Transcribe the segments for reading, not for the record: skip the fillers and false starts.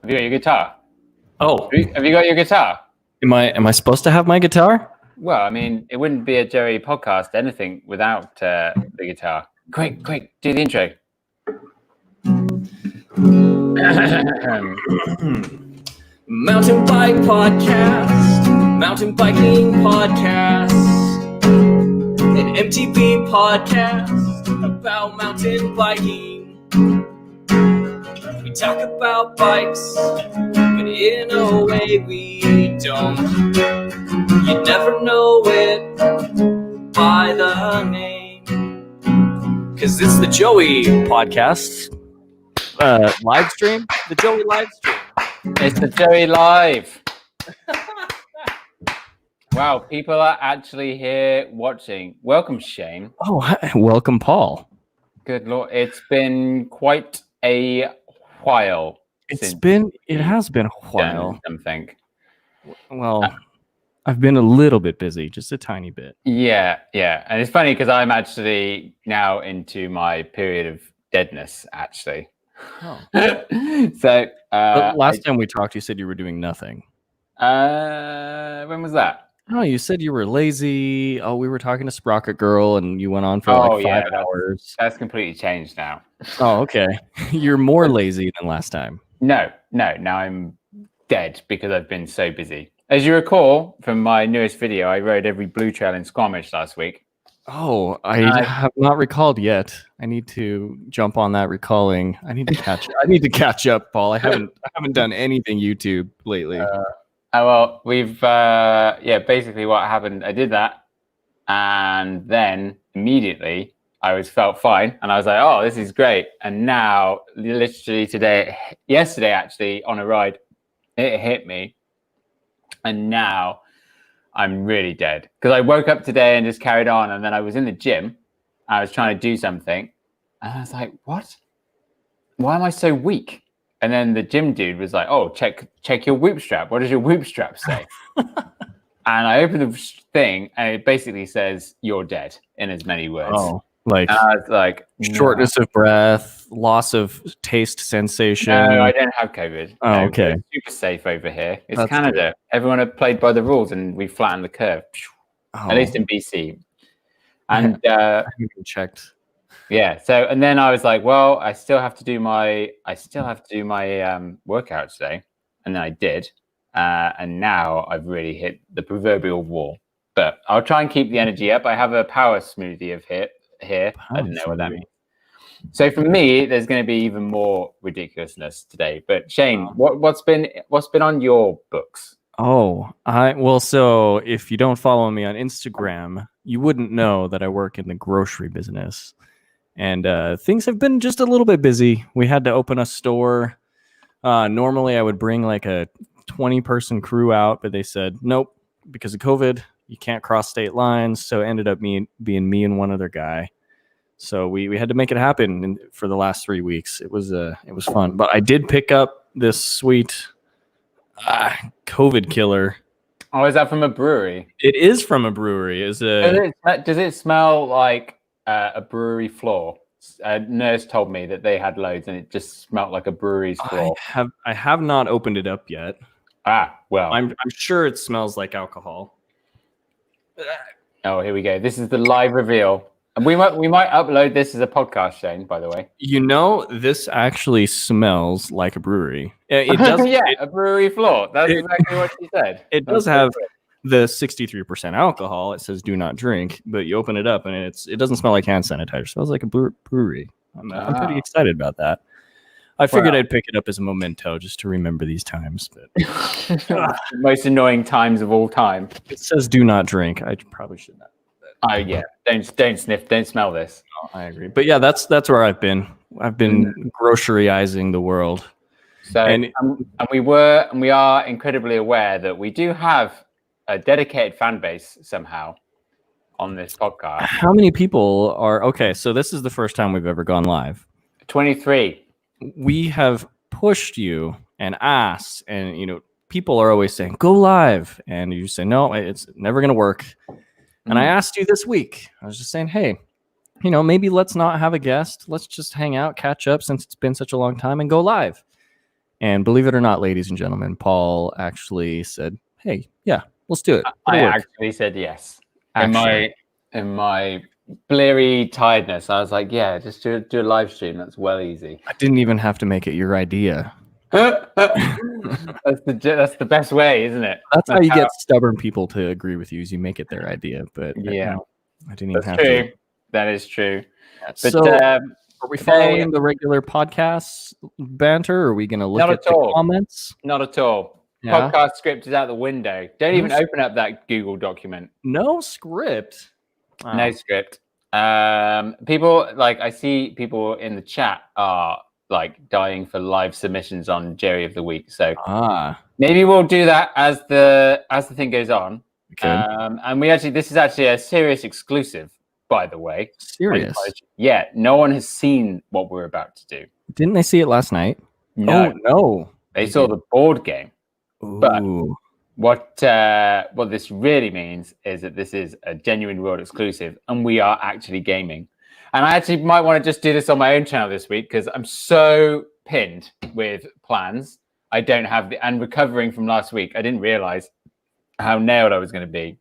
Have you got your guitar? Oh, Have you got your guitar? am I supposed to have my guitar? Well, I mean, it wouldn't be a Joey podcast anything without the guitar. Quick, do the intro. Mountain Bike Podcast, Mountain Biking Podcast, an MTB podcast about mountain biking. We talk about bikes, but in a way we don't. You never know it by the name, because it's the Joey Podcast live stream, the Joey live stream. It's the Joey Live. Wow, people are actually here watching. Welcome, Shane. Oh, hi. Welcome, Paul. Good Lord, it's been quite a while. It has been a while. Something. Well, I've been a little bit busy, just a tiny bit. Yeah, and it's funny because I'm actually now into my period of deadness, actually. Oh. So last time we talked, you said you were doing nothing. When was that? Oh, you said you were lazy. Oh, we were talking to Sprocket Girl, and you went on for like 5 hours. That's completely changed now. Oh, okay. You're more lazy than last time. No. Now I'm dead because I've been so busy. As you recall from my newest video, I rode every Blue Trail in Squamish last week. Oh, I have not recalled yet. I need to jump on that recalling. I need to catch up, Paul. I haven't done anything YouTube lately. Well, we've basically what happened, I did that, and then immediately I felt fine, and I was like, oh, this is great. And now, literally yesterday actually, on a ride, it hit me, and now I'm really dead. Because I woke up today and just carried on, and then I was in the gym, I was trying to do something, and I was like, what? Why am I so weak? And then the gym dude was like, oh, check your whoop strap. What does your whoop strap say? And I opened the thing, and it basically says, you're dead, in as many words. Oh, like, and I was like, shortness of breath, loss of taste sensation. No, I don't have COVID. Oh, no, okay. We're super safe over here. It's That's Canada. good. Everyone had played by the rules, and we flattened the curve. Oh. At least in BC. And I haven't even checked. Yeah. So, and then I was like, well, I still have to do my workout today, and then I did, and now I've really hit the proverbial wall. But I'll try and keep the energy up. I have a power smoothie of here. I don't know what that means. So for me, there's going to be even more ridiculousness today. But Shane, what's been on your books? Oh, so if you don't follow me on Instagram, you wouldn't know that I work in the grocery business. And things have been just a little bit busy. We had to open a store. Normally, I would bring like a 20-person crew out, but they said, nope, because of COVID, you can't cross state lines. So it ended up being me and one other guy. So we had to make it happen for the last 3 weeks. It was fun. But I did pick up this sweet COVID killer. Oh, is that from a brewery? It is from a brewery. Does it smell like a brewery floor? A nurse told me that they had loads and it just smelled like a brewery's floor. I have not opened it up yet. Well, I'm sure it smells like alcohol. Oh, here we go. This is the live reveal. And we might upload this as a podcast, Shane, by the way. You know, this actually smells like a brewery. It does. A brewery floor. That's exactly what she said. It does have the 63% alcohol. It says do not drink, but you open it up and it doesn't smell like hand sanitizer. It smells like a brewery. I'm pretty excited about that. I figured I'd pick it up as a memento just to remember these times. But most annoying times of all time. It says do not drink. I probably should not. Oh yeah, don't sniff, don't smell this. Oh, I agree. But yeah, that's where I've been. I've been groceryizing the world. So and we are incredibly aware that we do have a dedicated fan base somehow on this podcast. How many people are okay? So this is the first time we've ever gone live. 23. We have pushed you and asked, and people are always saying go live, and you say no, it's never going to work. And I asked you this week. I was just saying, hey, maybe let's not have a guest. Let's just hang out, catch up since it's been such a long time, and go live. And believe it or not, ladies and gentlemen, Paul actually said, "Hey, yeah, let's do it." I It'll work." actually said yes. Actually. In my bleary tiredness, I was like, yeah, just do a live stream. That's well easy. I didn't even have to make it your idea. That's the best way, isn't it? That's how you get stubborn people to agree with you, is you make it their idea. But Yeah, no, I didn't even that's have true. to. That is true. But So, are we following the regular podcast banter? Or are we going to look Not at at the all. comments? Not at all. Yeah. Podcast script is out the window. Don't even No open up that Google document. No script. Wow. No script. People like I see people in the chat are like dying for live submissions on Jerry of the Week. So maybe we'll do that as the thing goes on. And this is actually a serious exclusive, by the way. Serious? Yeah, no one has seen what we're about to do. Didn't they see it last night? No. Oh, no. They saw the board game. Ooh. But what this really means is that this is a genuine world exclusive, and we are actually gaming. And I actually might want to just do this on my own channel this week because I'm so pinned with plans. I don't have and recovering from last week, I didn't realize how nailed I was going to be.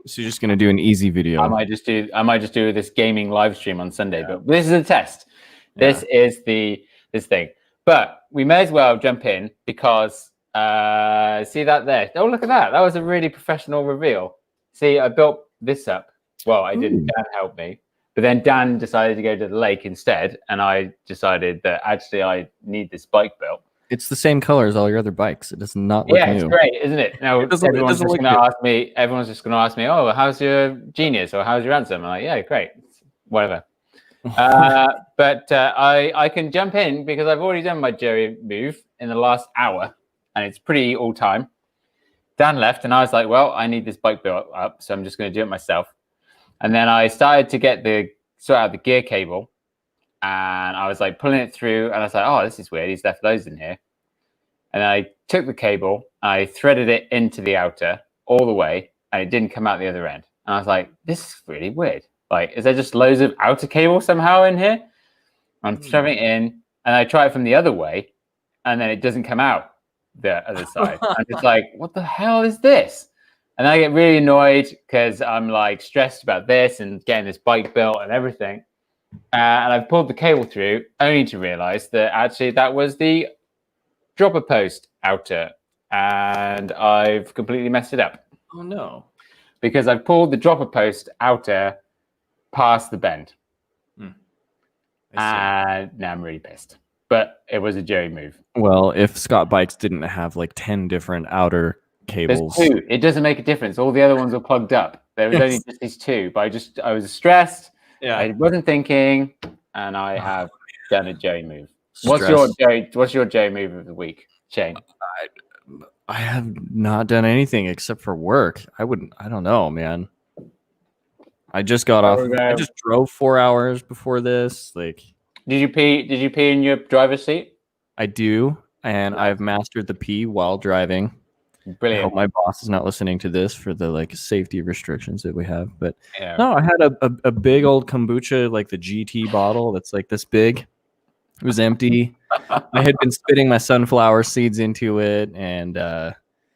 So you're just going to do an easy video. I might just do this gaming live stream on Sunday, but this is a test. This is this thing. But we may as well jump in because see that there. Oh, look at that. That was a really professional reveal. See, I built this up. Well, I didn't. Dan helped me. But then Dan decided to go to the lake instead. And I decided that actually I need this bike built. It's the same color as all your other bikes. It does not look new. It's great, isn't it? Now everyone's just going to ask me, oh, how's your Genius or how's your Anthem? I'm like, yeah, great. Whatever. But I can jump in because I've already done my Jerry move in the last hour. And it's pretty all time. Dan left and I was like, well, I need this bike built up. So I'm just going to do it myself. And then I started to sort out the gear cable. And I was like pulling it through. And I was like, oh, this is weird. He's left those in here. And I took the cable. I threaded it into the outer all the way. And it didn't come out the other end. And I was like, this is really weird. Like, is there just loads of outer cable somehow in here? I'm shoving it in. And I try it from the other way. And then it doesn't come out the other side. I'm just like, what the hell is this? And I get really annoyed because I'm like stressed about this and getting this bike built and everything. And I've pulled the cable through only to realize that actually that was the dropper post outer. And I've completely messed it up. Oh, no. Because I've pulled the dropper post outer past the bend. And now I'm really pissed. But it was a Jerry move. Well, if Scott Bikes didn't have like 10 different outer cables. There's 2. It doesn't make a difference. All the other ones were plugged up. There was only just these 2. But I was stressed. Yeah. I wasn't thinking. And I have done a Jerry move. What's your Jerry move of the week, Shane? I have not done anything except for work. I don't know, man. I just got off. I just drove 4 hours before this. Like, Did you pee in your driver's seat? I do, and I've mastered the pee while driving. Brilliant. I hope my boss is not listening to this for the like safety restrictions that we have. But no, I had a big old kombucha, like the GT bottle that's like this big. It was empty. I had been spitting my sunflower seeds into it, and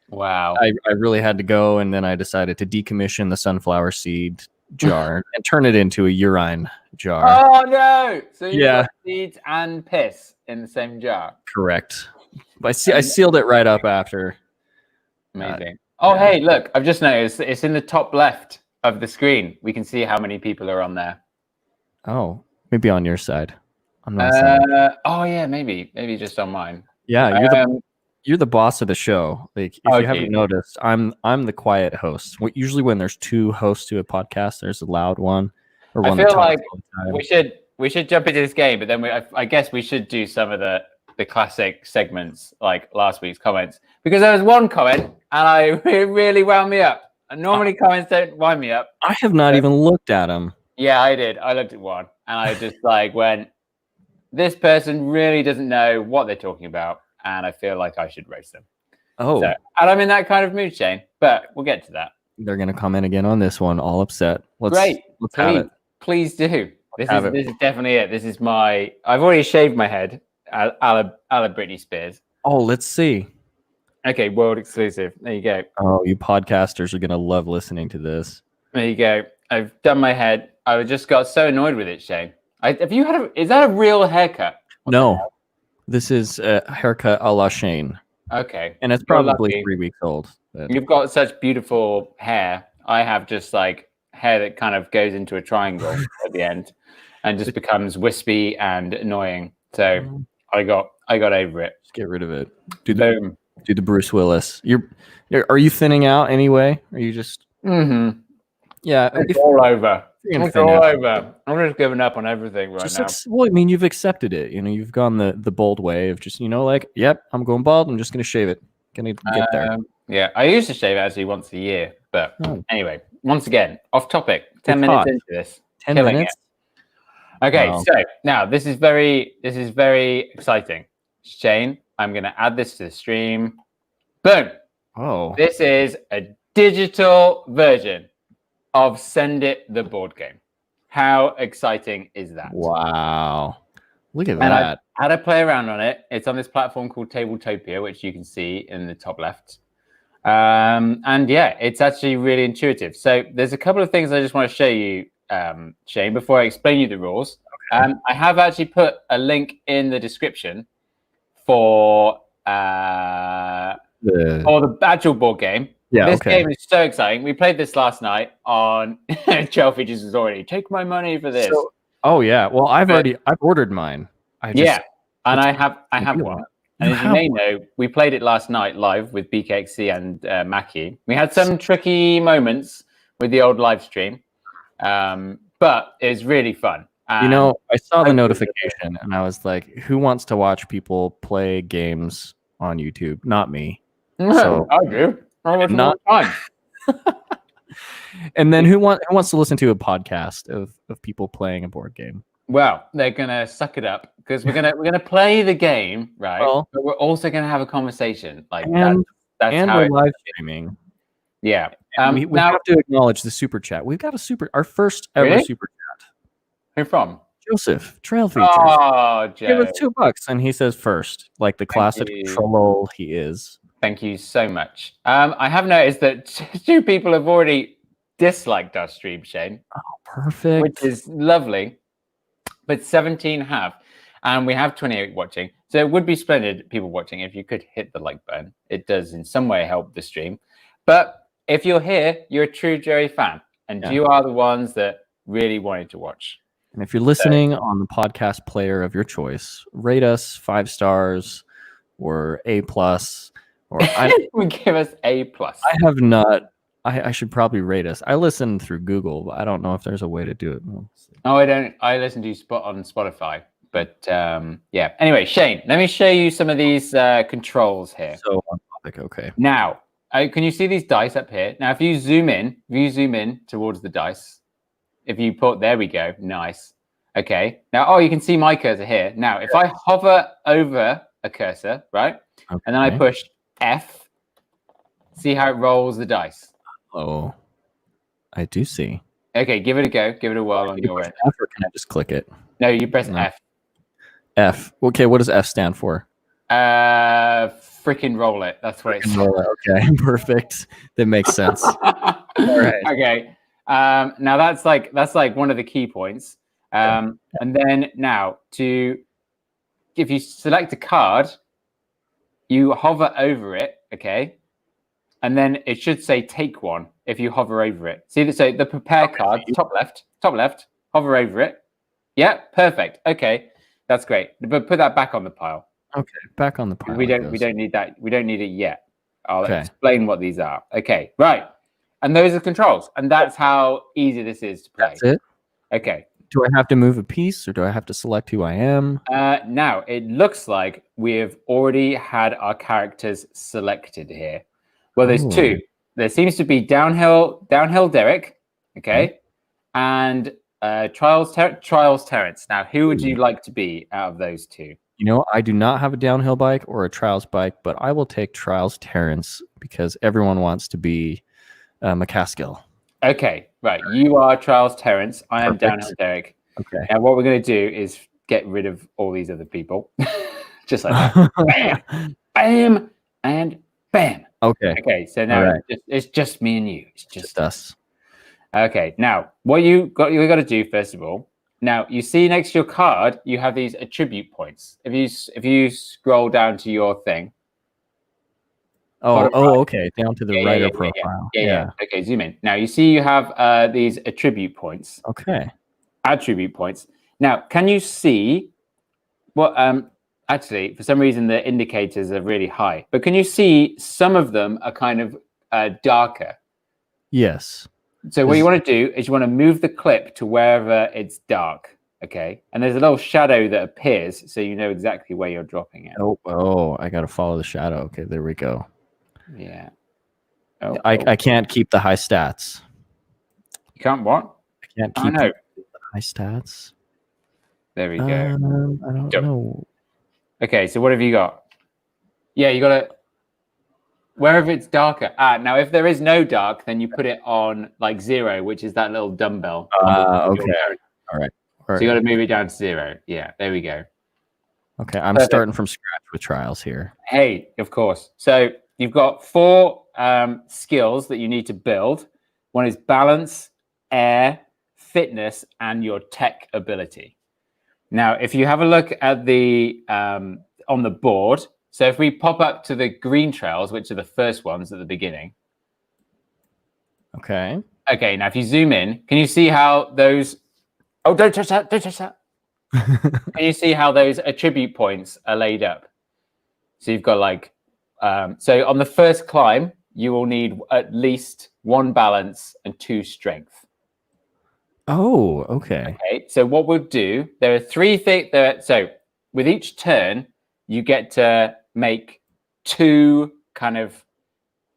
wow, I really had to go. And then I decided to decommission the sunflower seed jar and turn it into a urine jar. Oh no! So you got seeds and piss in the same jar. Correct. But I sealed it right up after. Amazing. Hey, look! I've just noticed it's in the top left of the screen. We can see how many people are on there. Oh, maybe on your side. On my side. Maybe just on mine. Yeah, you're the boss of the show. Like, if you haven't noticed, I'm the quiet host. Usually, when there's 2 hosts to a podcast, there's a loud one or one. I feel like we should jump into this game, but then I guess we should do some of the classic segments like last week's comments, because there was one comment and it really wound me up. And normally comments don't wind me up. I have not even looked at them. Yeah, I did. I looked at one and I just like went, this person really doesn't know what they're talking about, and I feel like I should roast them. Oh. And I'm in that kind of mood, Shane, but we'll get to that. They're going to comment again on this one, all upset. Great. Let's have it. Please do. This is definitely it. This is I've already shaved my head, a la Britney Spears. Oh, let's see. Okay, world exclusive. There you go. Oh, you podcasters are gonna love listening to this. There you go. I've done my head. I just got so annoyed with it, Shane. Have you had is that a real haircut? What the No, hell? this is a haircut a la Shane, Okay. and it's You're probably lucky. 3 weeks old. but- You've got such beautiful hair. I have just like hair that kind of goes into a triangle at the end and just becomes wispy and annoying. So I got over it. Just get rid of it. Boom. Do the Bruce Willis. Are you thinning out anyway? Are you just Mm-hmm. yeah? It's all over. you're gonna It's thin all out. over. I'm just giving up on everything right now. Well, I mean, you've accepted it. You know, you've gone the bold way of just like, yep, I'm going bald. I'm just gonna shave it. Gonna get there. Yeah, I used to shave actually once a year, but anyway, once again, off topic. 10 It's minutes hot. into this. 10 killing minutes. Okay, Wow. so now this is very exciting. Shane, I'm going to add this to the stream. Boom. Oh, This is a digital version of Send It the board game. How exciting is that? wow! Look at And I that. had a play around on it. It's on this platform called Tabletopia, which you can see in the top left. And yeah, it's actually really intuitive. So there's a couple of things I just want to show you, Shane, before I explain you the rules. I have actually put a link in the description for the actual board game. Yeah, This okay. game is so exciting. We played this last night on 12 Features was already. Take my money for this. Oh yeah. Well, I've ordered mine. And I have you one. want- And you as you have may know, we played it last night live with BKXC and Mackie. We had some tricky moments with the old live stream, but it was really fun. You know, I saw the Hopefully notification and I was like, who wants to watch people play games on YouTube? Not me. So- I do. I watch Not- all the time. And then who wants to listen to a podcast of people playing a board game? Well, they're gonna suck it up because we're gonna play the game, right? Well- but we're also gonna have a conversation. Like And that's and how we're it, live streaming. yeah. We Now, have to acknowledge the super chat. We've got our first ever Really? super who from? Joseph Trail Features. Oh, Give Joe. us $2 and he says first, like the classic you. troll he is. Thank you so much. I have noticed that 2 people have already disliked our stream, Shane, Perfect. which is lovely. But 17 have, and we have 28 watching. So it would be splendid, people watching, if you could hit the like button. It does in some way help the stream. But if you're here, you're a true Jerry fan, and Yeah. you are the ones that really wanted to watch. And if you're listening on the podcast player of your choice, rate us 5 stars or A+. Or Would give us A+. I have not. I should probably rate us. I listen through Google, but I don't know if there's a way to do it. We'll see. No, I don't. I listen to you on Spotify. But yeah. Anyway, Shane, let me show you some of these controls here. So on topic, okay. Now, can you see these dice up here? Now, if you zoom in towards the dice, if you put, there we go, nice. Okay. Now, you can see my cursor here. Now, if I hover over a cursor, right, and then I Okay. push F, see how it rolls the dice. Oh, I do see. Okay, give it a go. Give it a whirl on You your press end. F or can I just click it? No, you press No. F. F. Okay, what does F stand for? Freaking roll it. That's what it's. Okay, perfect. That makes sense. right. Okay. Now that's like one of the key points. And then now if you select a card, you hover over it, okay, and then it should say take one if you hover over it. See, so the prepare card, top left, hover over it. Yeah, perfect. Okay, that's great. But put that back on the pile. Okay, back on the pile. We it don't goes. need that. We don't need it yet. I'll Okay. explain what these are. Okay, right. And those are controls, and that's how easy this is to play. That's it. Okay. Do I have to move a piece or do I have to select who I am? Now it looks like we've already had our characters selected here. Well, there's Ooh. 2. There seems to be downhill Derek, okay, and Trials Terrence. Now, who would you like to be out of those 2? You know, I do not have a downhill bike or a trials bike, but I will take Trials Terrence because everyone wants to be McCaskill. Okay, right. You are Trials Terrence. I am Perfect. downhill Derek. Okay. And what we're going to do is get rid of all these other people, just like that. bam, and bam. Okay. Okay, so now Alright. it's just me and you. It's Just us. okay. Now, what you got to do first of all. Now, you see next to your card, you have these attribute points. If you scroll down to your thing. Oh, bottom right. okay. Down to the writer profile. Yeah. Okay, zoom in. Now you see you have these attribute points. Okay. Attribute points. Now, can you see what? Actually, for some reason, the indicators are really high. But can you see some of them are kind of darker? Yes. So what you want to do is you want to move the clip to wherever it's dark. Okay, and there's a little shadow that appears, so you know exactly where you're dropping it. Oh, I gotta follow the shadow. Okay, there we go. Yeah. I can't keep the high stats. You can't what? I can't I keep know. the high stats. There we go. I don't know. Okay, so what have you got? Yeah, you got to wherever it's darker. Now if there is no dark, then you put it on like 0, which is that little dumbbell. Okay. All right. So you got to move it down to 0. Yeah, there we go. Okay, I'm starting from scratch with trials here. Hey, of course. So you've got 4 skills that you need to build. One is balance, air, fitness, and your tech ability. Now, if you have a look at the on the board, so if we pop up to the green trails, which are the first ones at the beginning. Okay. Okay, now if you zoom in, can you see how those... Oh, don't touch that, don't touch that. Can you see how those attribute points are laid up? So you've got like... so on the first climb, you will need at least 1 balance and 2 strength. Oh, okay. Okay, so what we'll do, there are 3 things... So with each turn, you get to make 2 kind of...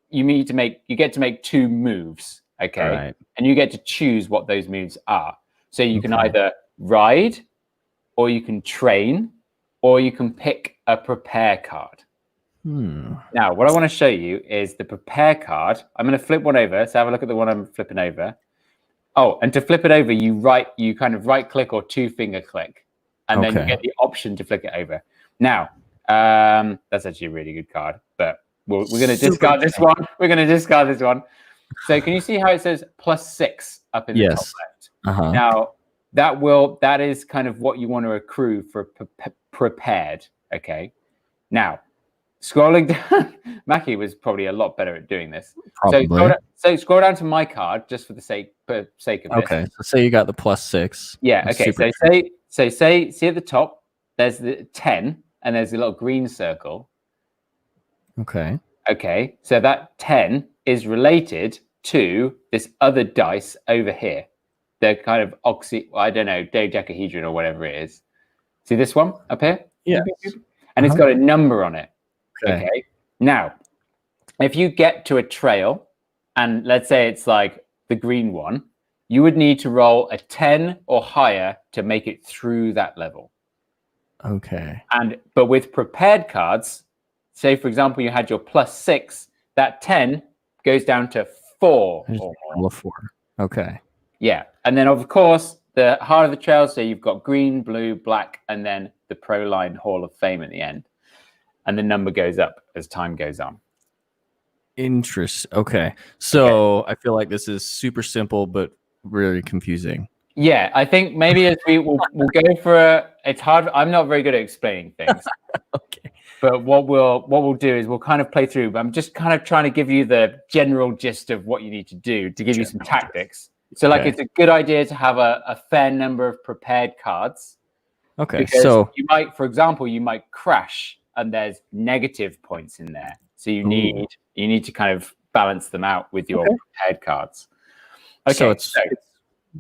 You get to make 2 moves, okay? Right. And you get to choose what those moves are. So you can either ride, or you can train, or you can pick a prepare card. Now, what I want to show you is the prepare card. I'm going to flip one over. So have a look at the one I'm flipping over. Oh, and to flip it over, you kind of right click or 2-finger click, and then you get the option to flick it over. Now, that's actually a really good card, but we're going to discard this one. We're going to discard this one. So can you see how it says +6 up in the top left? Now, that is kind of what you want to accrue for prepared. Okay. Now, scrolling down, Mackie was probably a lot better at doing this. Probably. So scroll down to my card just for the sake of this. Okay. So say you got the +6. Yeah. Okay. So see at the top, there's the 10, and there's a little green circle. Okay. Okay. So that 10 is related to this other dice over here. They're kind of I don't know, dodecahedron or whatever it is. See this one up here? Yeah. And it's got a number on it. Okay. Now, if you get to a trail, and let's say it's like the green one, you would need to roll a 10 or higher to make it through that level. Okay. But with prepared cards, say for example you had your +6, that 10 goes down to 4 or more. 4. Okay. Yeah, and then of course the heart of the trail. So you've got green, blue, black, and then the Proline Hall of Fame at the end, and the number goes up as time goes on. Interesting. Okay, so I feel like this is super simple but really confusing. Yeah, I think maybe as we'll go for it's hard. I'm not very good at explaining things. Okay. But what we'll do is we'll kind of play through. But I'm just kind of trying to give you the general gist of what you need to do to give you some tactics. So like it's a good idea to have a fair number of prepared cards. Okay. Because so you might, for example, you might crash and there's negative points in there. So you need to kind of balance them out with your prepared cards. Okay. So it's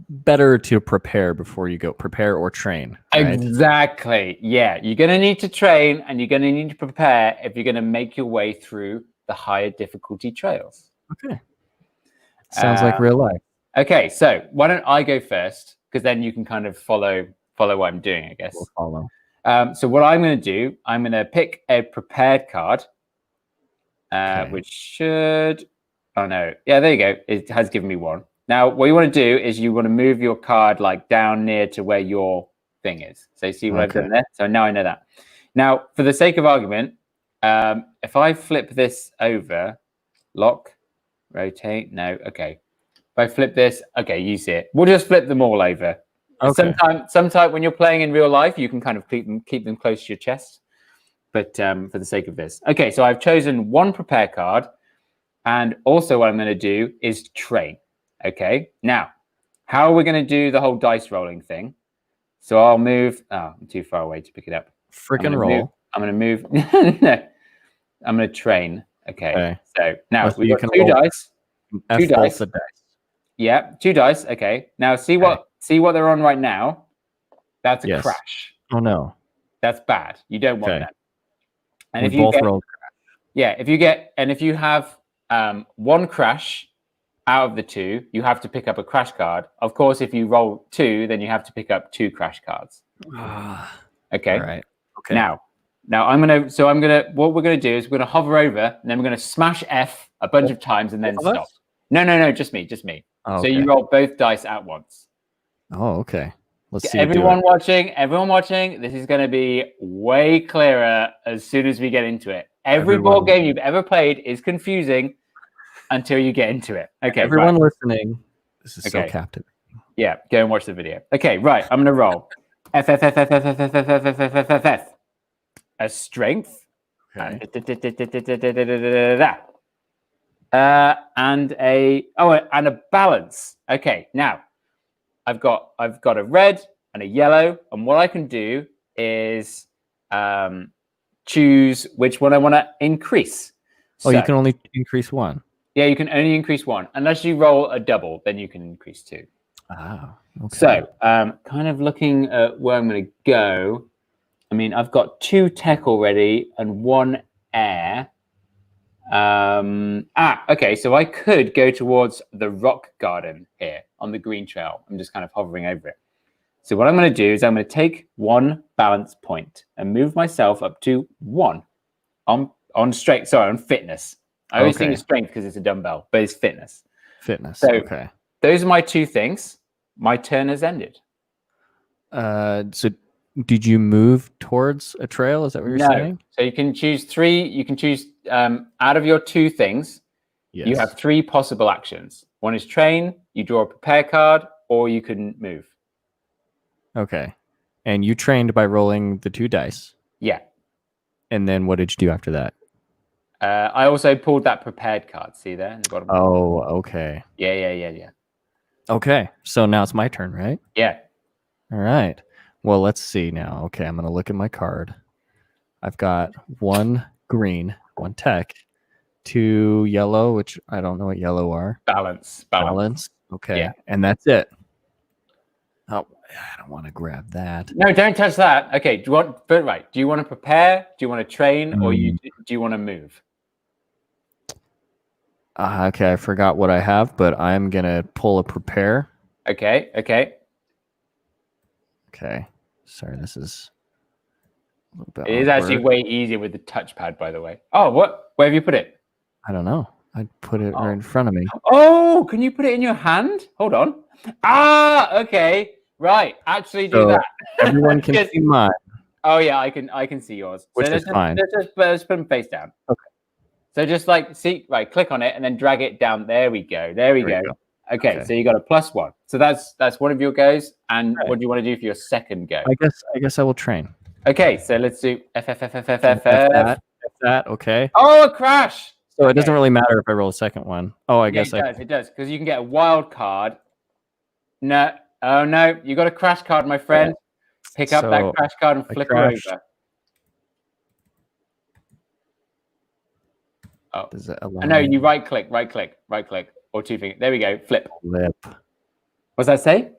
better to prepare before you go. Prepare or train. Right? Exactly. Yeah. You're going to need to train and you're going to need to prepare if you're going to make your way through the higher difficulty trails. Okay. Sounds like real life. Okay. So why don't I go first? Because then you can kind of follow what I'm doing, I guess. We'll follow. So what I'm going to do, I'm going to pick a prepared card, which should, oh no. Yeah, there you go. It has given me one. Now, what you want to do is you want to move your card like down near to where your thing is. So you see what I've done there? So now I know that. Now, for the sake of argument, If I flip this over, lock, rotate. No, okay. If I flip this, okay, you see it. We'll just flip them all over. Okay. Sometime when you're playing in real life, you can kind of keep them close to your chest. But for the sake of this, okay. So I've chosen one prepare card, and also what I'm going to do is train. Okay. Now, how are we going to do the whole dice rolling thing? So I'll move. Oh, I'm too far away to pick it up. Frickin' roll. I'm going to move. No, I'm going to train. Okay. So now so we you got can two roll dice. F Two both dice. the dice. Yeah, two dice. Okay. Now see what they're on right now. That's a crash. Oh no. That's bad. You don't want that. And we if you both rolled. Yeah, if you have one crash out of the two, you have to pick up a crash card. Of course, if you roll two, then you have to pick up two crash cards. Okay. All right. Okay. Now what we're gonna do is we're gonna hover over and then we're gonna smash F a bunch of times and then stop. No, just me. Oh, so you roll both dice at once. Oh, okay. Let's see. Everyone watching, this is going to be way clearer as soon as we get into it. Every board game you've ever played is confusing until you get into it. Okay, everyone listening, this is so captivating. Yeah, go and watch the video. Okay, right. I'm going to roll. F. A strength. Okay. And a balance. Okay, now I've got a red and a yellow, and what I can do is choose which one I want to increase. Oh, you can only increase one. Yeah, you can only increase one unless you roll a double. Then you can increase two. Ah, okay. So, kind of looking at where I'm going to go. I mean, I've got 2 tech already and 1 air. Okay, so I could go towards the rock garden here on the green trail. I'm just kind of hovering over it. So what I'm going to do is I'm going to take 1 balance point and move myself up to 1 on fitness. I always think it's strength because it's a dumbbell, but it's fitness. So those are my 2 things. My turn has ended. So did you move towards a trail? Is that what you're saying? So you can choose 3. You can choose out of your 2 things. Yes. You have 3 possible actions. One is train, you draw a prepare card, or you can move. Okay. And you trained by rolling the 2 dice. Yeah. And then what did you do after that? I also pulled that prepared card. See there in the bottom? Oh, okay. Yeah. Okay. So now it's my turn, right? Yeah. All right. Well, let's see now. Okay, I'm going to look at my card. I've got 1 green, 1 tech, 2 yellow, which I don't know what yellow are. Balance. Okay. Yeah. And that's it. Oh, I don't want to grab that. No, don't touch that. Okay. Do you want to prepare? Do you want to train, or do you want to move? Okay, I forgot what I have, but I'm gonna pull a prepare. Okay. Sorry, this is a little bit. It is actually way easier with the touchpad, by the way. Oh, what? Where have you put it? I don't know. I put it right in front of me. Oh, can you put it in your hand? Hold on. Okay. Right. Actually do that. Everyone can see mine. Oh yeah, I can see yours. Which is fine. Let's put them face down. Okay. So just click on it and then drag it down. There we go. Okay, so you got a +1. So that's one of your goes. And what do you want to do for your second go? I guess I will train. Okay, so let's do F. That. Okay. Oh, a crash. So it doesn't really matter if I roll a second one. Oh, I guess it does because you can get a wild card. No. Oh no, you got a crash card, my friend. Pick up that crash card and flip it over. Oh. Does it allow no, you right click, or 2 fingers. There we go. Flip. What's that say?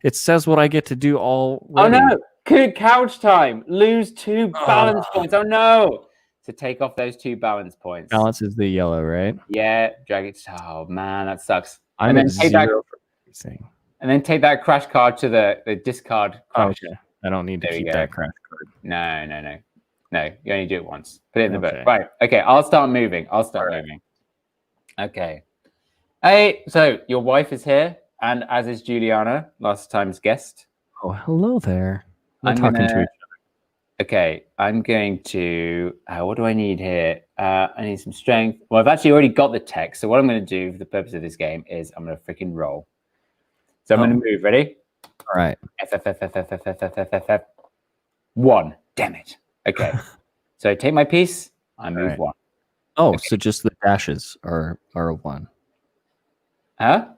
It says what I get to do all. Oh no! Good couch time. Lose 2 balance points. Oh no! So take off those 2 balance points. Balance is the yellow, right? Yeah. Drag it. Oh man, that sucks. I'm at 0 for everything. And then take that crash card to the discard. Okay. I don't need to keep that crash card. No. No, you only do it once. Put it in the book. Right. Okay, I'll start moving. Moving. Okay. Hey, so your wife is here, and as is Juliana, last time's guest. Oh, hello there. We're talking to each Okay, I'm going to. What do I need here? I need some strength. Well, I've actually already got the text. So what I'm going to do for the purpose of this game is I'm going to freaking roll. So I'm going to move. Ready? All right. F. 1. Damn it. Okay. So I take my piece. I move 1. Oh, so just the dashes are a 1. Huh?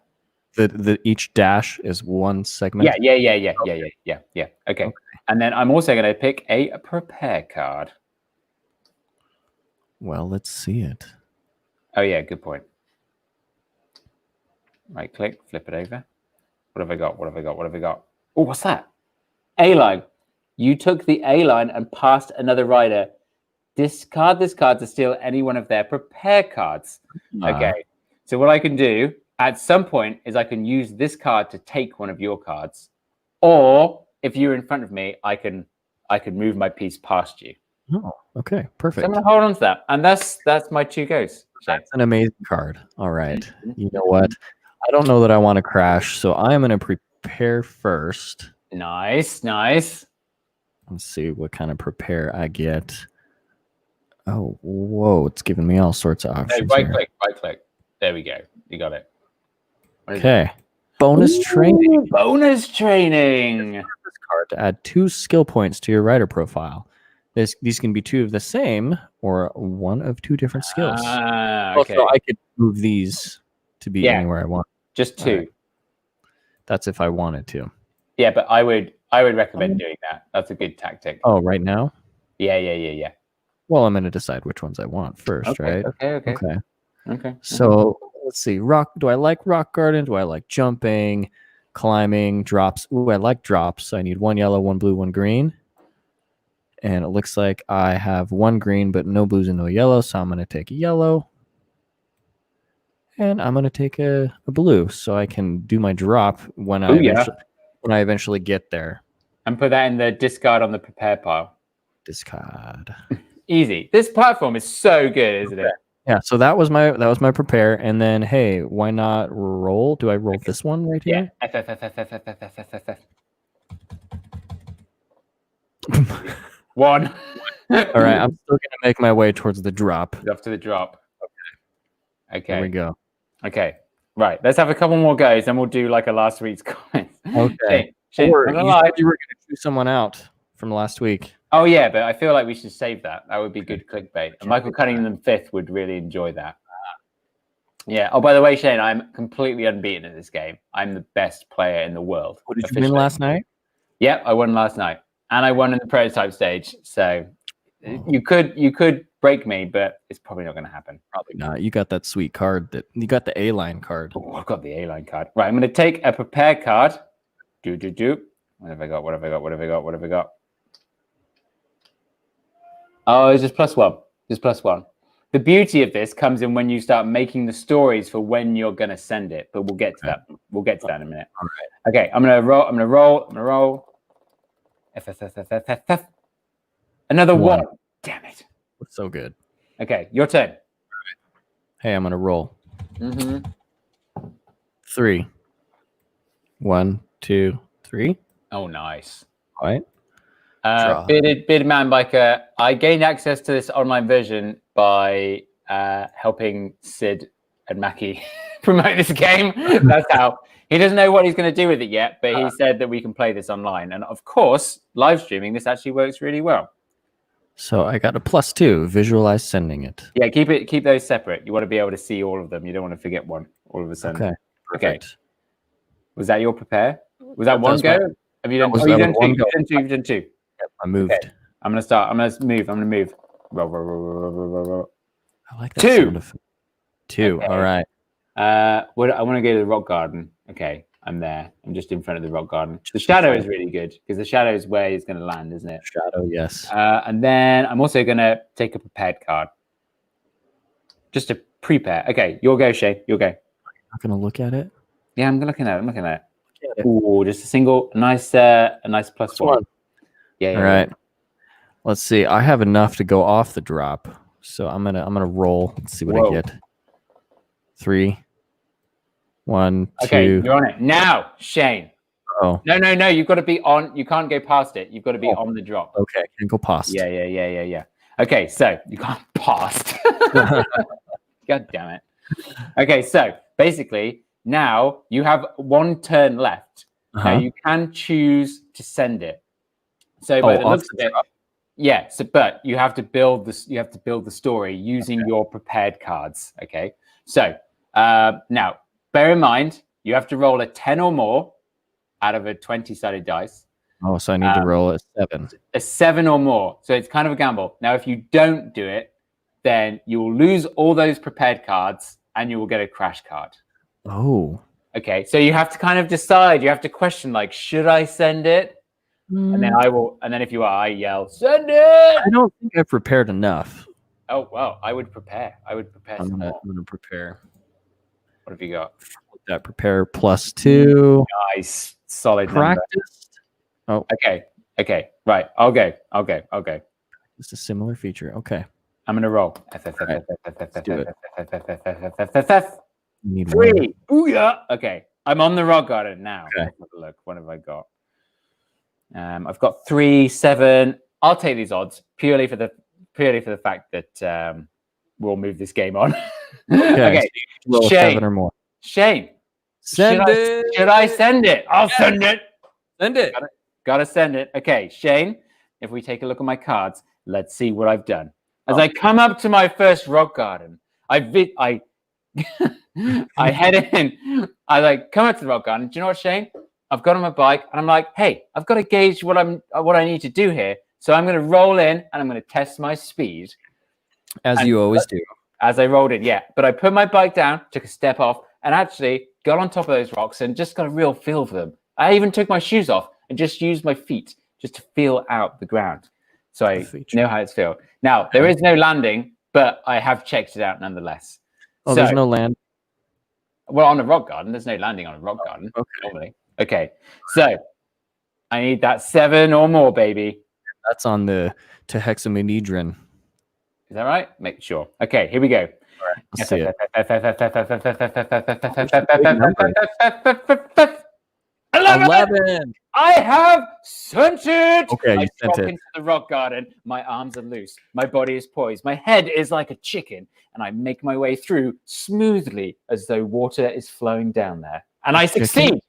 The each dash is 1 segment. Yeah. Okay. And then I'm also going to pick a prepare card. Well, let's see it. Oh yeah, good point. Right click, flip it over. What have I got? Oh, what's that? A line. You took the A line and passed another rider. Discard this card to steal any one of their prepare cards. Okay. So what I can do at some point is I can use this card to take one of your cards, or if you're in front of me, I can move my piece past you. Oh, okay, perfect. So I'm gonna hold on to that, and that's my 2 goes. That's an amazing card. All right. You know what? I don't know that I want to crash, so I'm going to prepare first. Nice. Let's see what kind of prepare I get. Oh, whoa! It's giving me all sorts of options. Right click. There we go. You got it. Okay. Bonus training. Bonus training. This card to add 2 skill points to your rider profile. These can be 2 of the same or 1 of 2 different skills. Okay. Also, I could move these to be anywhere I want. Just 2. Right. That's if I wanted to. Yeah, but I would recommend doing that. That's a good tactic. Oh, right now? Yeah. Well, I'm going to decide which ones I want first, right? Okay. So let's see. Do I like rock garden? Do I like jumping, climbing, drops? Ooh, I like drops. I need 1 yellow, 1 blue, 1 green. And it looks like I have 1 green, but no blues and no yellow. So I'm going to take a yellow. And I'm going to take a blue so I can do my drop when I eventually get there. And put that in the discard on the prepare pile. Discard. Easy. This platform is so good, isn't it? Yeah, so that was my prepare, and then hey, why not roll? Do I roll this one right here? Yeah. 1. All right, I'm still gonna make my way towards the drop. Off to the drop. Okay. Here we go. Okay. Right. Let's have a couple more goes, then we'll do like a last week's comments. Okay. Shane, Or you said you were gonna choose someone out from last week. Oh yeah, but I feel like we should save that. That would be good clickbait. And Michael Cunningham Fifth would really enjoy that. Yeah. Oh, by the way, Shane, I'm completely unbeaten in this game. I'm the best player in the world. What did you win last night? Yep, I won last night, and I won in the prototype stage. So you could break me, but it's probably not going to happen. Probably not. You got that sweet card. You got the A-line card. Oh, I've got the A-line card. Right, I'm going to take a prepare card. What have I got? Oh, it's just +1. The beauty of this comes in when you start making the stories for when you're going to send it, but we'll get to that. We'll get to that in a minute. All right. Okay, I'm going to roll. F. Another 1. Damn it. So good. Okay, your turn. Hey, I'm going to roll. Mm-hmm. 3. 1, 2, 3. Oh, nice. All right. Bearded Man Biker. I gained access to this online version by helping Sid and Mackie promote this game. That's how. He doesn't know what he's going to do with it yet, but he said that we can play this online. And of course, live streaming, this actually works really well. So I got a +2. Visualize sending it. Yeah, keep those separate. You want to be able to see all of them. You don't want to forget one all of a sudden. Okay. Perfect. Okay. Was that your prepare? Was that one go? Have you done? You've done 2. Yep, I moved. Okay. I'm gonna start. I'm gonna move. Roll. I like that. 2. 2. Okay. All right. I want to go to the rock garden. Okay, I'm there. I'm just in front of the rock garden. The shadow is really good because the shadow is where he's going to land, isn't it? Shadow, yes. And then I'm also going to take a prepared card. Just to prepare. Okay, you'll go, Shay. You'll go. Not going to look at it? Yeah, I'm looking at it. Ooh, just a single, a nice +1. Yeah. All right. Let's see. I have enough to go off the drop, so I'm gonna roll. Let's see what I get. 3, 1, 2. Okay, you're on it now, Shane. Oh, No. You've got to be on. You can't go past it. You've got to be on the drop. okay. Can go past. Yeah. Okay, so you can't past. God damn it. Okay, so basically now you have one turn left. Now you can choose to send it. So by the looks of it, yeah. So but you have to build this. You have to build the story using your prepared cards. Okay. So now bear in mind you have to roll a 10 or more out of a 20-sided dice. Oh, so I need to roll a 7. A 7 or more. So it's kind of a gamble. Now, if you don't do it, then you will lose all those prepared cards and you will get a crash card. Oh. Okay. So you have to kind of decide. You have to question, like, should I send it? And then I will. And then if you are, I yell, send it. I don't think I've prepared enough. Oh, well, I would prepare. I'm gonna prepare. What have you got? That prepare +2. Nice. Solid Practice. Oh. Okay. Right. I'll go. It's a similar feature. Okay. I'm gonna roll. Do need 3. Booyah. Okay. I'm on the rock garden now. Okay. Let's have a look. What have I got? I've got 3, 7. I'll take these odds purely for the fact that we'll move this game on. Okay. Shane. 7 or more. Shane. Send it. Should I send it? I'll send it. Send it. Gotta send it. Okay, Shane, if we take a look at my cards, let's see what I've done. As I come up to my first rock garden, I head in. I come up to the rock garden. Do you know what, Shane? I've got on my bike and I'm like, hey, I've got to gauge what I need to do here. So I'm going to roll in and I'm going to test my speed. As you always do. As I rolled in, yeah. But I put my bike down, took a step off, and actually got on top of those rocks and just got a real feel for them. I even took my shoes off and just used my feet just to feel out the ground. So I know how it's felt. Now, there is no landing, but I have checked it out nonetheless. Oh, there's no land? Well, on a rock garden, there's no landing on a rock garden normally. Okay, so I need that 7 or more, baby. That's on the hexamedron. Is that right? Make sure. Okay, here we go. Let's see it. 11. I have sent it. Okay, I you sent drop it. into the rock garden. My arms are loose. My body is poised. My head is like a chicken, and I make my way through smoothly as though water is flowing down there. And I succeed.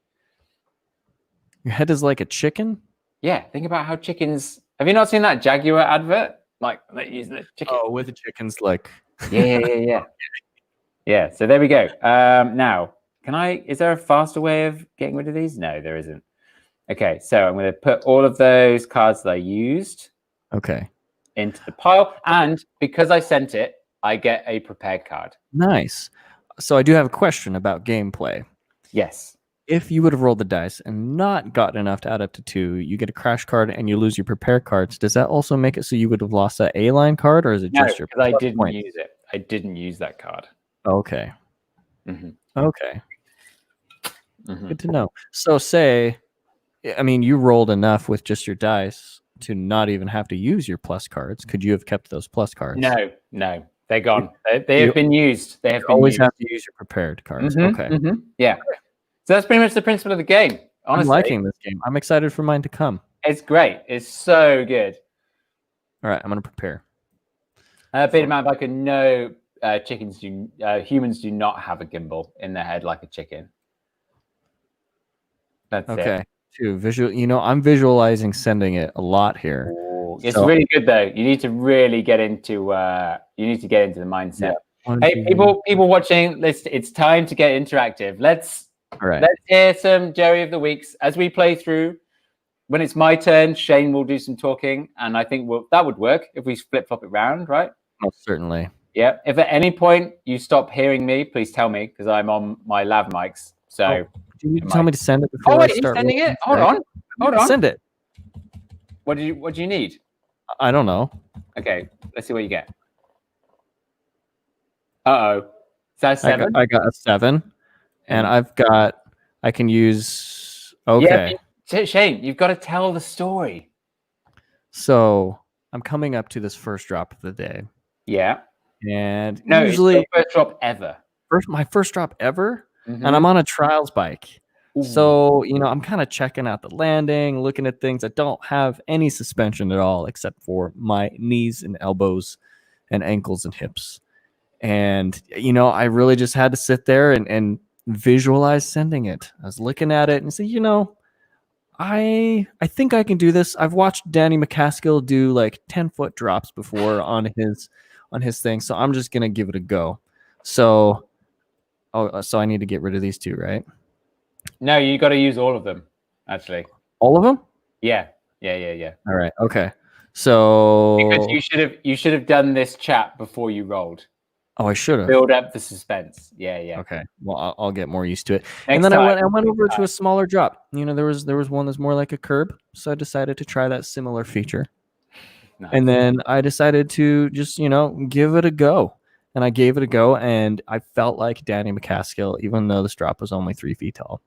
Your head is like a chicken? Yeah, think about how chickens. Have you not seen that Jaguar advert? Like using the chicken. Oh, with the chickens, like. Yeah. Yeah. So there we go. Now, is there a faster way of getting rid of these? No, there isn't. Okay, so I'm going to put all of those cards that I used into the pile. And because I sent it, I get a prepared card. Nice. So I do have a question about gameplay. Yes. If you would have rolled the dice and not gotten enough to add up to 2, you get a crash card and you lose your prepare cards. Does that also make it so you would have lost that A-line card, or is it just your? Because I didn't use it. I didn't use that card. Okay. Mm-hmm. Okay. Mm-hmm. Good to know. So you rolled enough with just your dice to not even have to use your plus cards. Could you have kept those plus cards? No. They're gone. They have been used. They have always have to use your prepared cards. Mm-hmm, okay. Mm-hmm. Yeah. So that's pretty much the principle of the game. Honestly. I'm liking this game. I'm excited for mine to come. It's great. It's so good. All right, I'm going to prepare. Beta Man Biker, no, humans do not have a gimbal in their head like a chicken. That's it. 2 visual. I'm visualizing sending it a lot here. Ooh, it's really good though. You need to really get into. You need to get into the mindset. Yeah. Hey, people watching, it's time to get interactive. Let's hear some Jerry of the Weeks as we play through. When it's my turn, Shane will do some talking, and I think that would work if we flip-flop it round, right? Most certainly. Yeah. If at any point you stop hearing me, please tell me, because I'm on my lav mics. So do you tell me to send it before I start? You're sending it? Hold on. Send it. What do you need? I don't know. Okay, let's see what you get. Uh-oh. Is that a 7? I got a 7. And I can use okay. Yeah, Shane, you've got to tell the story. So I'm coming up to this first drop of the day. Yeah. And no, usually it's the first drop ever. My first drop ever, and I'm on a trials bike. Ooh. So, I'm kind of checking out the landing, looking at things. I don't have any suspension at all except for my knees and elbows and ankles and hips. And, I really just had to sit there and visualize sending it. I was looking at it and say, I think I can do this. I've watched Danny McCaskill do like 10-foot drops before on his thing. So I'm just going to give it a go. So I need to get rid of these two, right? No, you got to use all of them, actually. All of them? Yeah. All right. Okay. So because you should have done this chat before you rolled. Oh, I should have. Build up the suspense. Yeah. Okay. Well, I'll get more used to it. Next and then time. I went over to a smaller drop. There was one that's more like a curb, so I decided to try that similar feature. Nice. And then I decided to just give it a go. And I gave it a go, and I felt like Danny McCaskill, even though this drop was only 3 feet tall.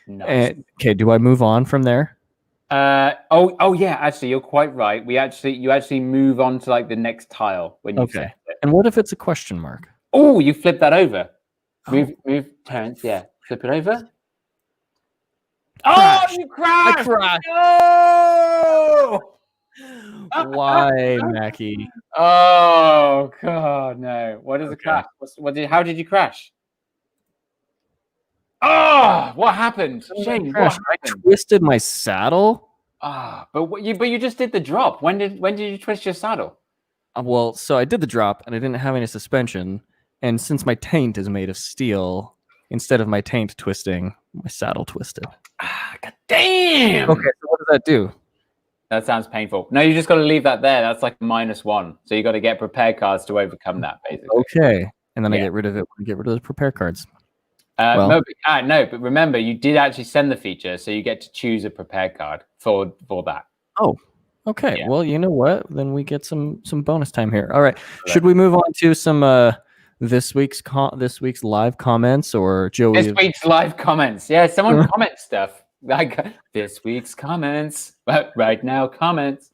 Nice. Okay, do I move on from there? Oh yeah, actually you're quite right. You actually move on to like the next tile when you Okay. And what if it's a question mark? Oh, you flip that over. Move turns, yeah. Flip it over. Crash. Oh, you crashed! I crashed. No! Why, Mackie? Oh god, no. What is a crash? How did you crash? Oh, what happened? Shane, what happened? I twisted my saddle. But you just did the drop. When did you twist your saddle? Well, so I did the drop and I didn't have any suspension. And since my taint is made of steel, instead of my taint twisting, my saddle twisted. God damn. Okay, so what does that do? That sounds painful. No, you just got to leave that there. That's like -1. So you got to get prepare cards to overcome that, basically. Okay. And then I get rid of it when I get rid of the prepare cards. No, but remember, you did actually send the feature, so you get to choose a prepare card for that. Oh, okay. Yeah. Well, you know what? Then we get some bonus time here. All right. Should we move on to some this week's live comments or Joey? This week's live comments. Yeah, someone comments stuff like this week's comments. Right now, comments.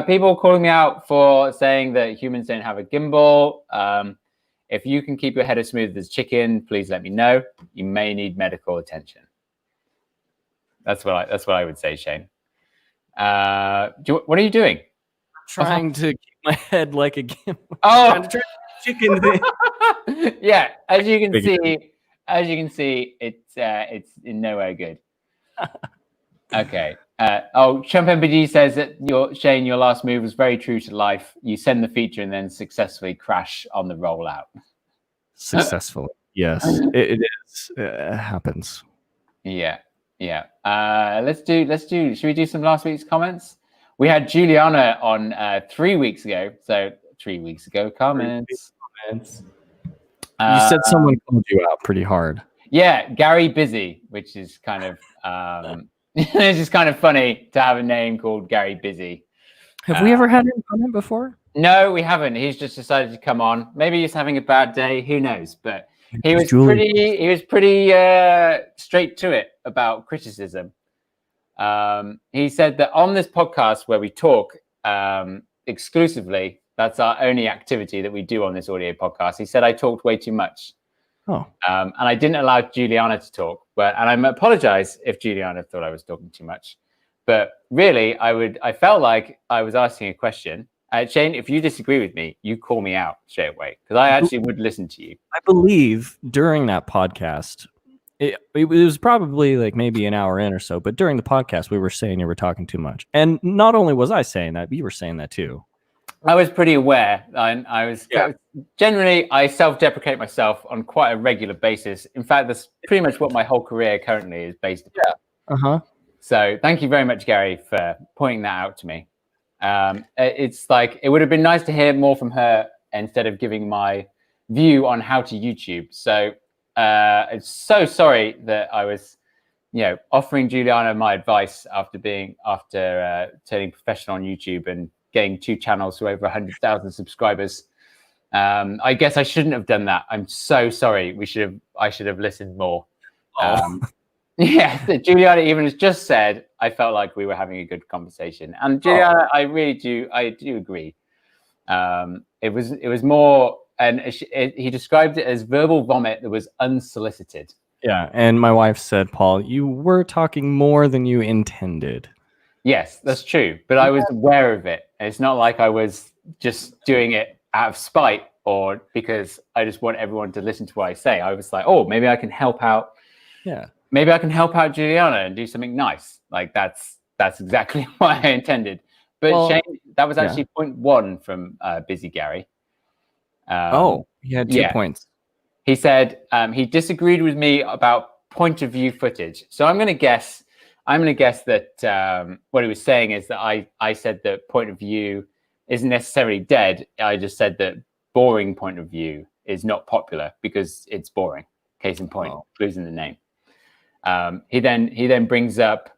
People calling me out for saying that humans don't have a gimbal. If you can keep your head as smooth as chicken, please let me know. You may need medical attention. That's what I would say, Shane. What are you doing? Trying to keep my head like a gimbal. Oh, trying to turn chicken thing. Yeah, as you can see, it's in nowhere good. Okay. Chump MPG says that Shane, your last move was very true to life. You send the feature and then successfully crash on the rollout. Successfully, yes, it is. It happens. Yeah. Let's do. Should we do some last week's comments? We had Juliana on 3 weeks ago. So 3 weeks ago, comments. You said someone called you out pretty hard. Yeah, Gary Busy, which is kind of it's just kind of funny to have a name called Gary Busy. Have we ever had him comment before? No, we haven't. He's just decided to come on. Maybe he's having a bad day. Who knows? But he was pretty straight to it about criticism. He said that on this podcast where we talk exclusively, that's our only activity that we do on this audio podcast. He said I talked way too much. Oh. And I didn't allow Juliana to talk, and I apologize if Juliana thought I was talking too much. But really, I felt like I was asking a question. Shane, if you disagree with me, you call me out straight away because I actually would listen to you. I believe during that podcast, it was probably like maybe an hour in or so, but during the podcast, we were saying you were talking too much. And not only was I saying that, but you were saying that too. I was pretty aware. Generally, I self-deprecate myself on quite a regular basis. In fact, that's pretty much what my whole career currently is based upon. Yeah. So thank you very much, Gary, for pointing that out to me. It's like it would have been nice to hear more from her instead of giving my view on how to YouTube. So I'm so sorry that I was, offering Juliana my advice after turning professional on YouTube and getting 2 channels to over 100,000 subscribers. I guess I shouldn't have done that. I'm so sorry. I should have listened more. Yeah, Juliana even has just said I felt like we were having a good conversation, and Juliana, I do agree. It was more, and he described it as verbal vomit that was unsolicited. Yeah, and my wife said, Paul, you were talking more than you intended. Yes, that's true. But I was aware of it. It's not like I was just doing it out of spite or because I just want everyone to listen to what I say. I was like, oh, maybe I can help out. Yeah. Maybe I can help out Juliana and do something nice. Like that's exactly what I intended. But Well, Shane, that was yeah. actually point one from Busy Gary. He had 2 yeah. points. He said he disagreed with me about point of view footage. So I'm going to guess that what he was saying is that I said that point of view isn't necessarily dead. I just said that boring point of view is not popular because it's boring. Case in point, clues in the name. He then brings up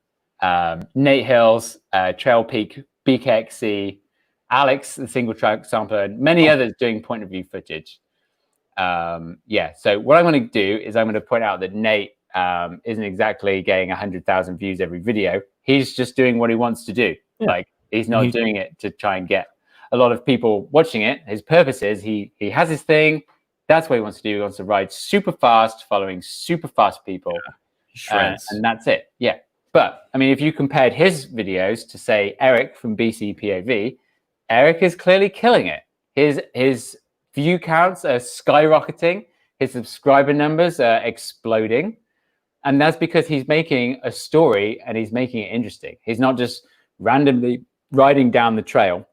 Nate Hills, Trail Peak, BKXC, Alex, the single track sampler, and many others doing point of view footage. So what I'm going to do is I'm going to point out that Nate isn't exactly getting 100,000 views every video. He's just doing what he wants to do. Yeah. Like he's not doing it to try and get a lot of people watching it. His purpose is he has his thing. That's what he wants to do. He wants to ride super fast, following super fast people. Yeah. And that's it. Yeah. But I mean, if you compared his videos to say Eric from BC POV, Eric is clearly killing it. His view counts are skyrocketing. His subscriber numbers are exploding. And that's because he's making a story and he's making it interesting. He's not just randomly riding down the trail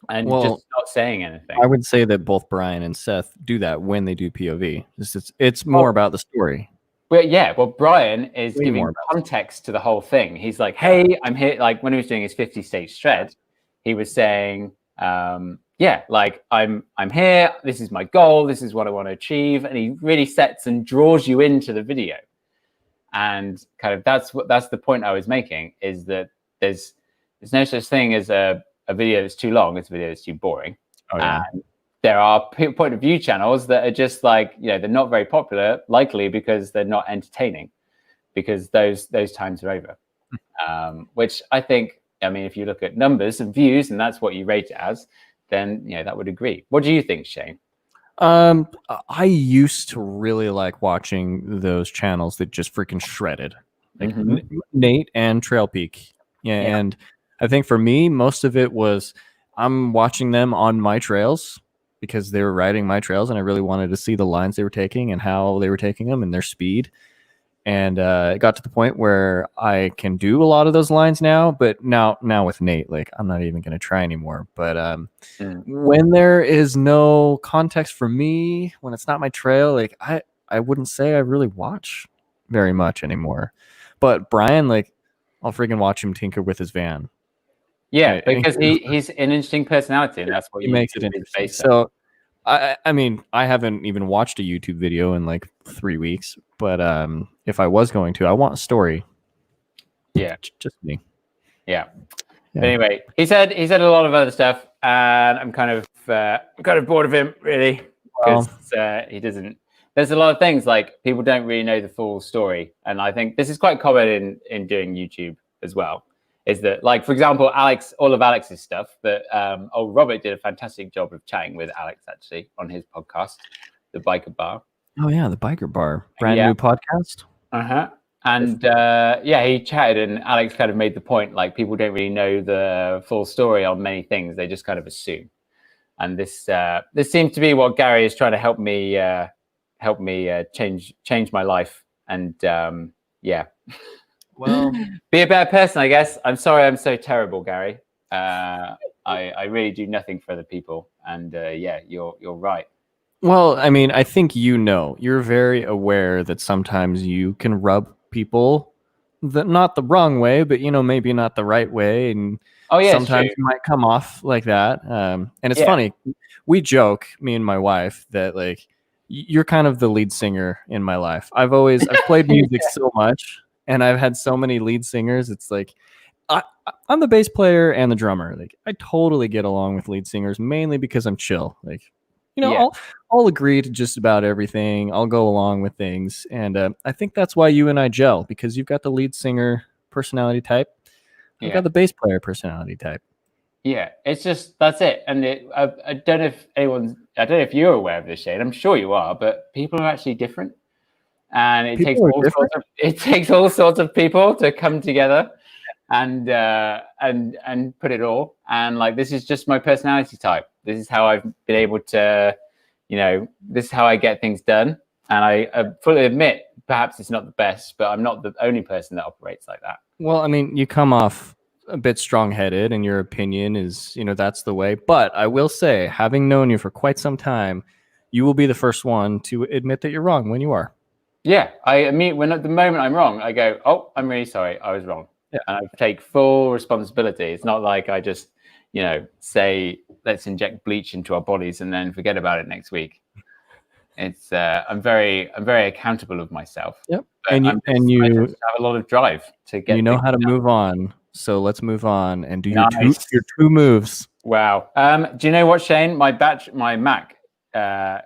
and just not saying anything. I would say that both Brian and Seth do that when they do POV. It's more about the story. Well, Brian is giving context to the whole thing. He's like, hey, I'm here. Like when he was doing his 50-stage shred, he was saying, like I'm here. This is my goal. This is what I want to achieve. And he really sets and draws you into the video. And kind of that's the point I was making, is that there's no such thing as a video that's too long. It's a video that's too boring. Oh, yeah. And there are point of view channels that are just like, they're not very popular, likely because they're not entertaining, because those times are over. Which I think, I mean, if you look at numbers and views and that's what you rate it as, then that would agree. What do you think, Shane? I used to really like watching those channels that just freaking shredded, like Nate and Trail Peak. Yeah, and I think for me, most of it was I'm watching them on my trails because they were riding my trails, and I really wanted to see the lines they were taking and how they were taking them and their speed. And it got to the point where I can do a lot of those lines now, but now with Nate, like I'm not even going to try anymore. But when there is no context for me, when it's not my trail, like I wouldn't say I really watch very much anymore. But Brian, like I'll freaking watch him tinker with his van. Yeah, because he's an interesting personality, and that's what he makes it interesting. So I mean, I haven't even watched a YouTube video in like 3 weeks, but if I was going to, I want a story. Yeah, just me. Yeah. But anyway, he said a lot of other stuff, and I'm kind of bored of him really, because he doesn't. There's a lot of things like people don't really know the full story, and I think this is quite common in doing YouTube as well. Is that, like, for example, all of Alex's stuff that Robert did a fantastic job of chatting with Alex actually on his podcast, The Biker Bar. Oh yeah, The Biker Bar, brand new podcast. And he chatted, and Alex kind of made the point, like, people don't really know the full story on many things; they just kind of assume. And this seems to be what Gary is trying to help me change my life, and well, be a better person, I guess. I'm sorry I'm so terrible, Gary. I really do nothing for other people, and you're right. Well, I mean, I think you're very aware that sometimes you can rub people not the wrong way, but maybe not the right way, and sometimes you might come off like that. And it's funny, we joke, me and my wife, that like you're kind of the lead singer in my life. I've played music so much. And I've had so many lead singers. It's like I'm the bass player and the drummer. Like I totally get along with lead singers, mainly because I'm chill. Like, I'll agree to just about everything. I'll go along with things, and I think that's why you and I gel, because you've got the lead singer personality type. I've got the bass player personality type. Yeah, it's just that's it. And I don't know if you're aware of this, Shane. I'm sure you are, but people are actually different. and it takes People are all different? sorts of people to come together and put it all. And like, this is just my personality type. This is how I've been able to, this is how I get things done. And I fully admit, perhaps it's not the best, but I'm not the only person that operates like that. Well, I mean, you come off a bit strong-headed, and your opinion is, that's the way. But I will say, having known you for quite some time, you will be the first one to admit that you're wrong when you are. Yeah, I mean, when at the moment I'm wrong, I go, "Oh, I'm really sorry, I was wrong," and I take full responsibility. It's not like I just, say, "Let's inject bleach into our bodies" and then forget about it next week. It's I'm very accountable of myself. Yep, I you just have a lot of drive to get. You know how to move on, so let's move on and do your Nice. two moves. Wow. Do you know what, Shane? My Mac,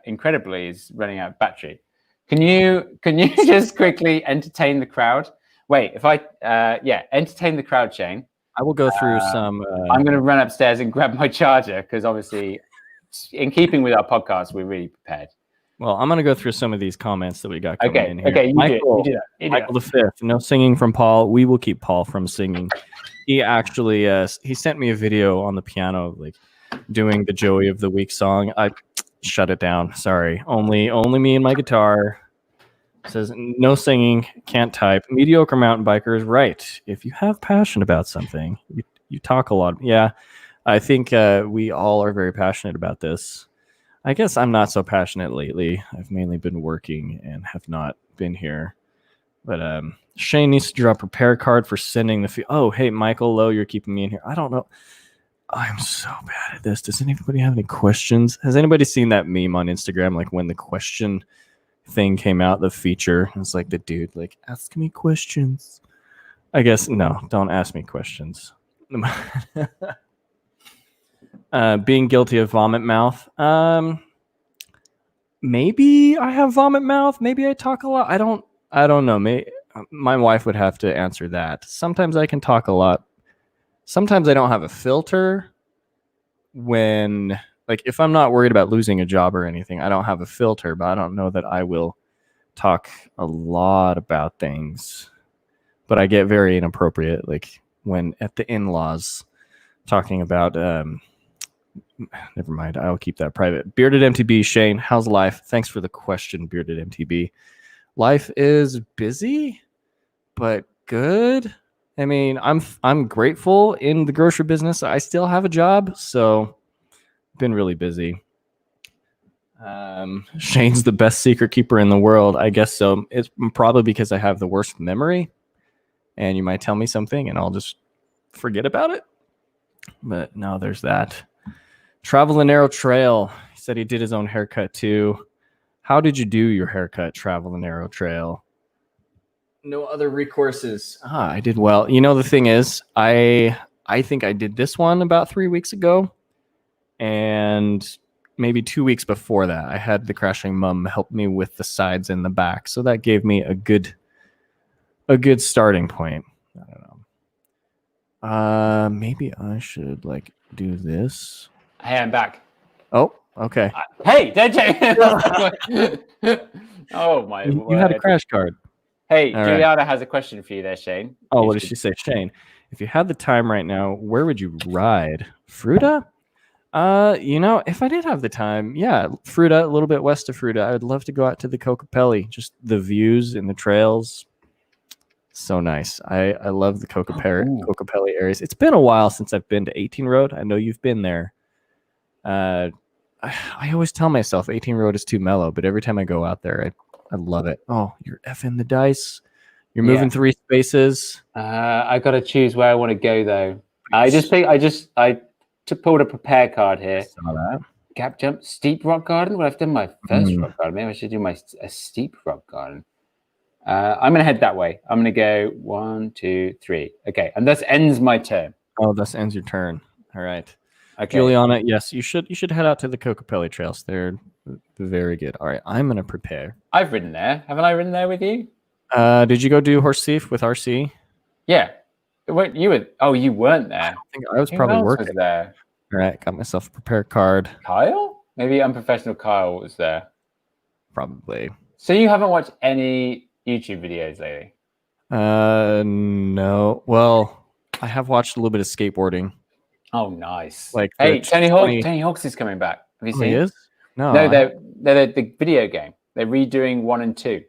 incredibly, is running out of battery. Can you just quickly entertain the crowd? Wait, if I entertain the crowd, Shane. I will go through some. I'm going to run upstairs and grab my charger because obviously, in keeping with our podcast, we're really prepared. Well, I'm going to go through some of these comments that we got coming in here. Okay, Michael, you do that. Michael the Fifth. No singing from Paul. We will keep Paul from singing. He actually he sent me a video on the piano, like doing the Joey of the Week song. I shut it down. Sorry, only me and my guitar. Says no singing, can't type. Mediocre mountain bikers, right? If you have passion about something, you talk a lot. Yeah, I think we all are very passionate about this. I guess I'm not so passionate lately. I've mainly been working and have not been here. But Shane needs to draw a prepare card for sending the oh, hey, Michael Lowe, you're keeping me in here. I don't know. I'm so bad at this. Does anybody have any questions? Has anybody seen that meme on Instagram? Like when the question thing came out, the feature, it's like the dude like, ask me questions. I guess no, don't ask me questions. Being guilty of vomit mouth. Maybe I have vomit mouth. Maybe I talk a lot. I don't know. Maybe my wife would have to answer that. Sometimes I can talk a lot. Sometimes I don't have a filter. When, like, if I'm not worried about losing a job or anything, I don't have a filter, but I don't know that I will talk a lot about things. But I get very inappropriate, like when at the in-laws talking about never mind, I'll keep that private. Bearded MTB, Shane, how's life? Thanks for the question, Bearded MTB. Life is busy, but good. I mean, I'm grateful in the grocery business. I still have a job, so been really busy. Shane's the best secret keeper in the world. I guess so. It's probably because I have the worst memory, and you might tell me something, and I'll just forget about it. But no, there's that. Travel the Narrow Trail. He said he did his own haircut too. How did you do your haircut, Travel the Narrow Trail? No other recourses. I did well. The thing is, I think I did this one about 3 weeks ago. And maybe 2 weeks before that, I had the Crashing Mum help me with the sides and the back. So that gave me a good starting point. I don't know. Maybe I should do this. Hey, I'm back. Oh, okay. Hey, DJ. Oh my! You had a crash card. Hey, Juliana has a question for you there, Shane. Oh, what did she say? Shane, if you had the time right now, where would you ride? Fruita? If I did have the time, yeah, Fruita, a little bit west of Fruita. I would love to go out to the Kokopelli. Just the views and the trails. So nice. I love the Kokopelli areas. It's been a while since I've been to 18 Road. I know you've been there. I always tell myself 18 Road is too mellow, but every time I go out there, I love it. Oh, you're effing the dice. You're moving 3 spaces. I got to choose where I want to go though. I pulled a prepare card here. Saw that. Gap jump, steep rock garden. Well, I've done my first rock garden. Maybe I should do a steep rock garden. I'm going to head that way. I'm going to go 1, 2, 3. Okay, and this ends my turn. Oh, this ends your turn. All right. Okay. Juliana, yes, you should head out to the Kokopelli trails. They're very good. All right, I'm going to prepare. I've ridden there. Haven't I ridden there with you? Did you go do Horse Thief with RC? Yeah. Wait, you weren't there. I think I was probably working was there. All right, got myself a prepare card. Kyle? Maybe Unprofessional Kyle was there. Probably. So you haven't watched any YouTube videos lately? No. Well, I have watched a little bit of skateboarding. Oh, nice. Like Hey, the Tony Hawk. 20 Tony Hawk's is coming back. Have you Oh, he seen? is? No. No, they're the video game. They're redoing 1 and 2.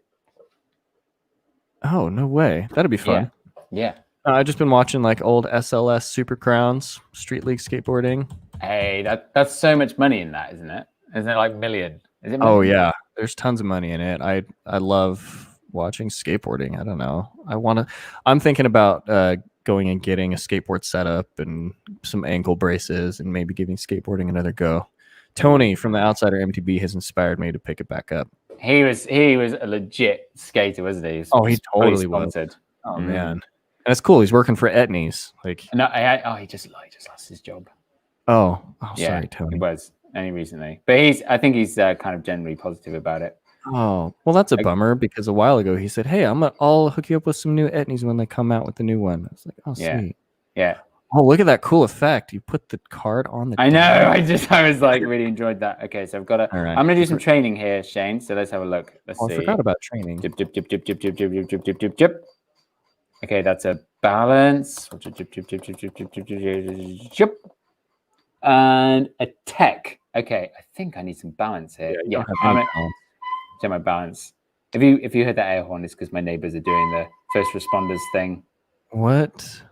Oh, no way. That'd be fun. Yeah. I've just been watching like old SLS Super Crowns, Street League skateboarding. Hey, that's so much money in that, isn't it? Isn't it like million? Is it? Oh million? yeah, there's tons of money in it. I love watching skateboarding. I don't know. I'm thinking about going and getting a skateboard setup and some ankle braces and maybe giving skateboarding another go. Tony from the Outsider MTB has inspired me to pick it back up. He was a legit skater, wasn't he? Oh, he totally was. sponsored. Oh man, and it's cool. He's working for Etnies. Like, No, he just lost his job. oh, Yeah, sorry, Tony. He was only recently, but I think he's kind of generally positive about it. Oh, well, that's a bummer because a while ago he said, "Hey, I'll hook you up with some new Etnies when they come out with the new one." I was like, "Oh, Yeah. sweet." Yeah. Oh, look at that cool effect! You put the card on the. I know. I was like really enjoyed that. Okay, so I've got to. All right. I'm gonna do some training here, Shane. So let's have a look. Let's Oh, see. I forgot about training. Dip, dip, dip, dip, dip, dip, dip, dip, dip, dip, dip, dip. Okay, that's a balance. Dip, dip, dip, dip, dip, dip, dip, dip, dip, dip. And a tech. Okay, I think I need some balance here. Yeah, I'm gonna check my balance. If you heard that air horn, it's because my neighbors are doing the first responders thing. What?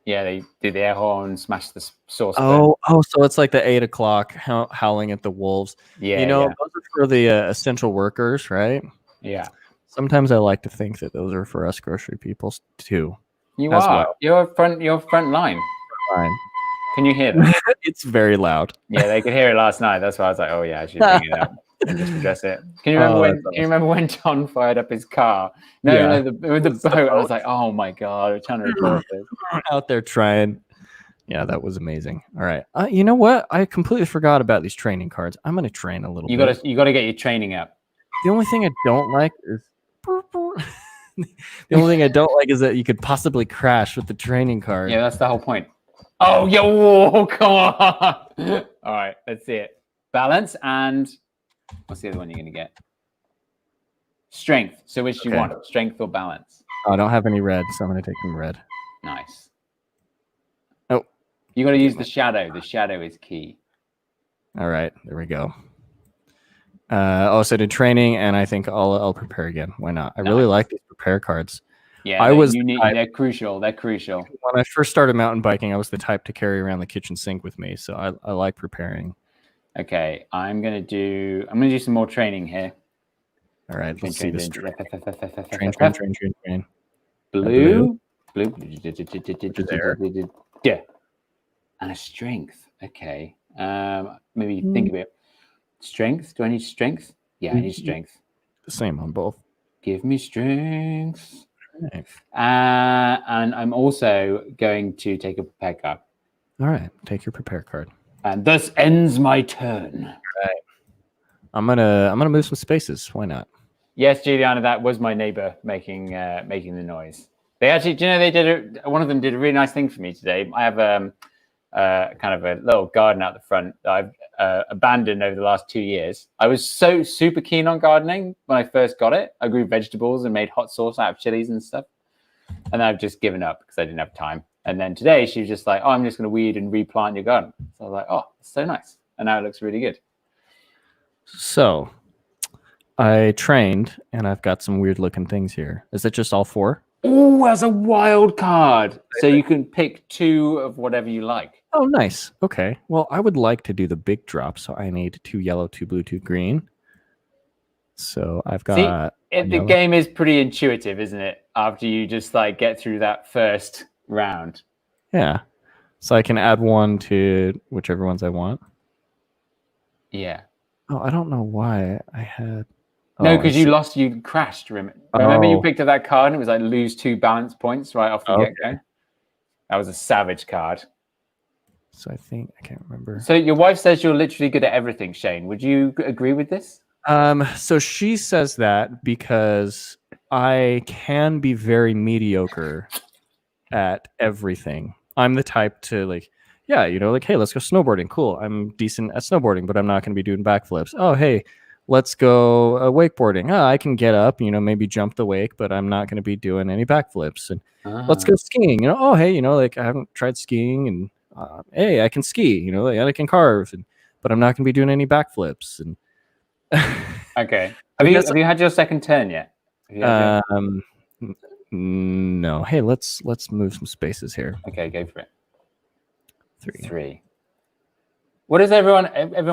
Yeah, they do the air horn, smash the saucepan. Oh, so it's like the 8 o'clock howling at the wolves. Yeah, you know, yeah. those are for the essential workers, right? Yeah. Sometimes I like to think that those are for us grocery people too. You as are. well. You're front line. Fine. Can you hear that? It's very loud. Yeah, they could hear it last night. That's why I was like, oh yeah, I should bring it up and just address it. Can you remember Can you remember when John fired up his car? No, with the boat. I was like, oh my god, I'm trying to record this. Out there trying. Yeah, that was amazing. All right. You know what? I completely forgot about these training cards. I'm gonna train a little bit. You gotta get your training up. The only thing I don't like is the only thing I don't like is that you could possibly crash with the training card. Yeah, that's the whole point. Oh, yeah, whoa, come on. All right, let's see it. Balance and what's the other one you're gonna get? Strength. So which do you want? Strength or balance? Oh, I don't have any red, so I'm gonna take some red. Nice. Oh. You gotta use the shadow. The shadow is key. All right, there we go. So did training, and I think I'll prepare again. Why not? I really like these prepare cards. Yeah, they're crucial. They're crucial. When I first started mountain biking, I was the type to carry around the kitchen sink with me, so I like preparing. Okay, I'm gonna do some more training here. All right, let's see this. Train. Blue. There. Yeah. And a strength. Okay. Maybe think of it. Strength. Do I need strength? Yeah, I need strength. The same on both. Give me strength. Right. And I'm also going to take a prepare card. All right, take your prepare card. And thus ends my turn. Right. I'm gonna move some spaces. Why not? Yes, Juliana, that was my neighbor making the noise. They actually, do you know, one of them did a really nice thing for me today. I have kind of a little garden out the front that I've abandoned over the last 2 years. I was so super keen on gardening when I first got it. I grew vegetables and made hot sauce out of chilies and stuff. And I've just given up because I didn't have time. And then today she was just like, oh, I'm just going to weed and replant your garden. So I was like, oh, it's so nice. And now it looks really good. So I trained and I've got some weird looking things here. Is it just all 4? Oh, as a wild card. So you can pick 2 of whatever you like. Oh, nice. Okay. Well, I would like to do the big drop. So I need 2 yellow, 2 blue, 2 green. So I've got... the game is pretty intuitive, isn't it? After you just like get through that first round. Yeah. So I can add 1 to whichever ones I want. Yeah. Oh, I don't know why I had... No, because you crashed. Remember you picked up that card and it was like lose 2 balance points right off the get-go? That was a savage card. So I think, I can't remember. So your wife says you're literally good at everything, Shane. Would you agree with this? So she says that because I can be very mediocre at everything. I'm the type to like, yeah, like, hey, let's go snowboarding. Cool. I'm decent at snowboarding, but I'm not going to be doing backflips. Oh, hey, let's go wakeboarding. I can get up, maybe jump the wake, but I'm not going to be doing any backflips. And let's go skiing. Oh, hey, like I haven't tried skiing, and hey, I can ski. Like, I can carve, but I'm not going to be doing any backflips. And okay, have you had your second turn yet? No. Hey, let's move some spaces here. Okay, go for it. 3. What is everyone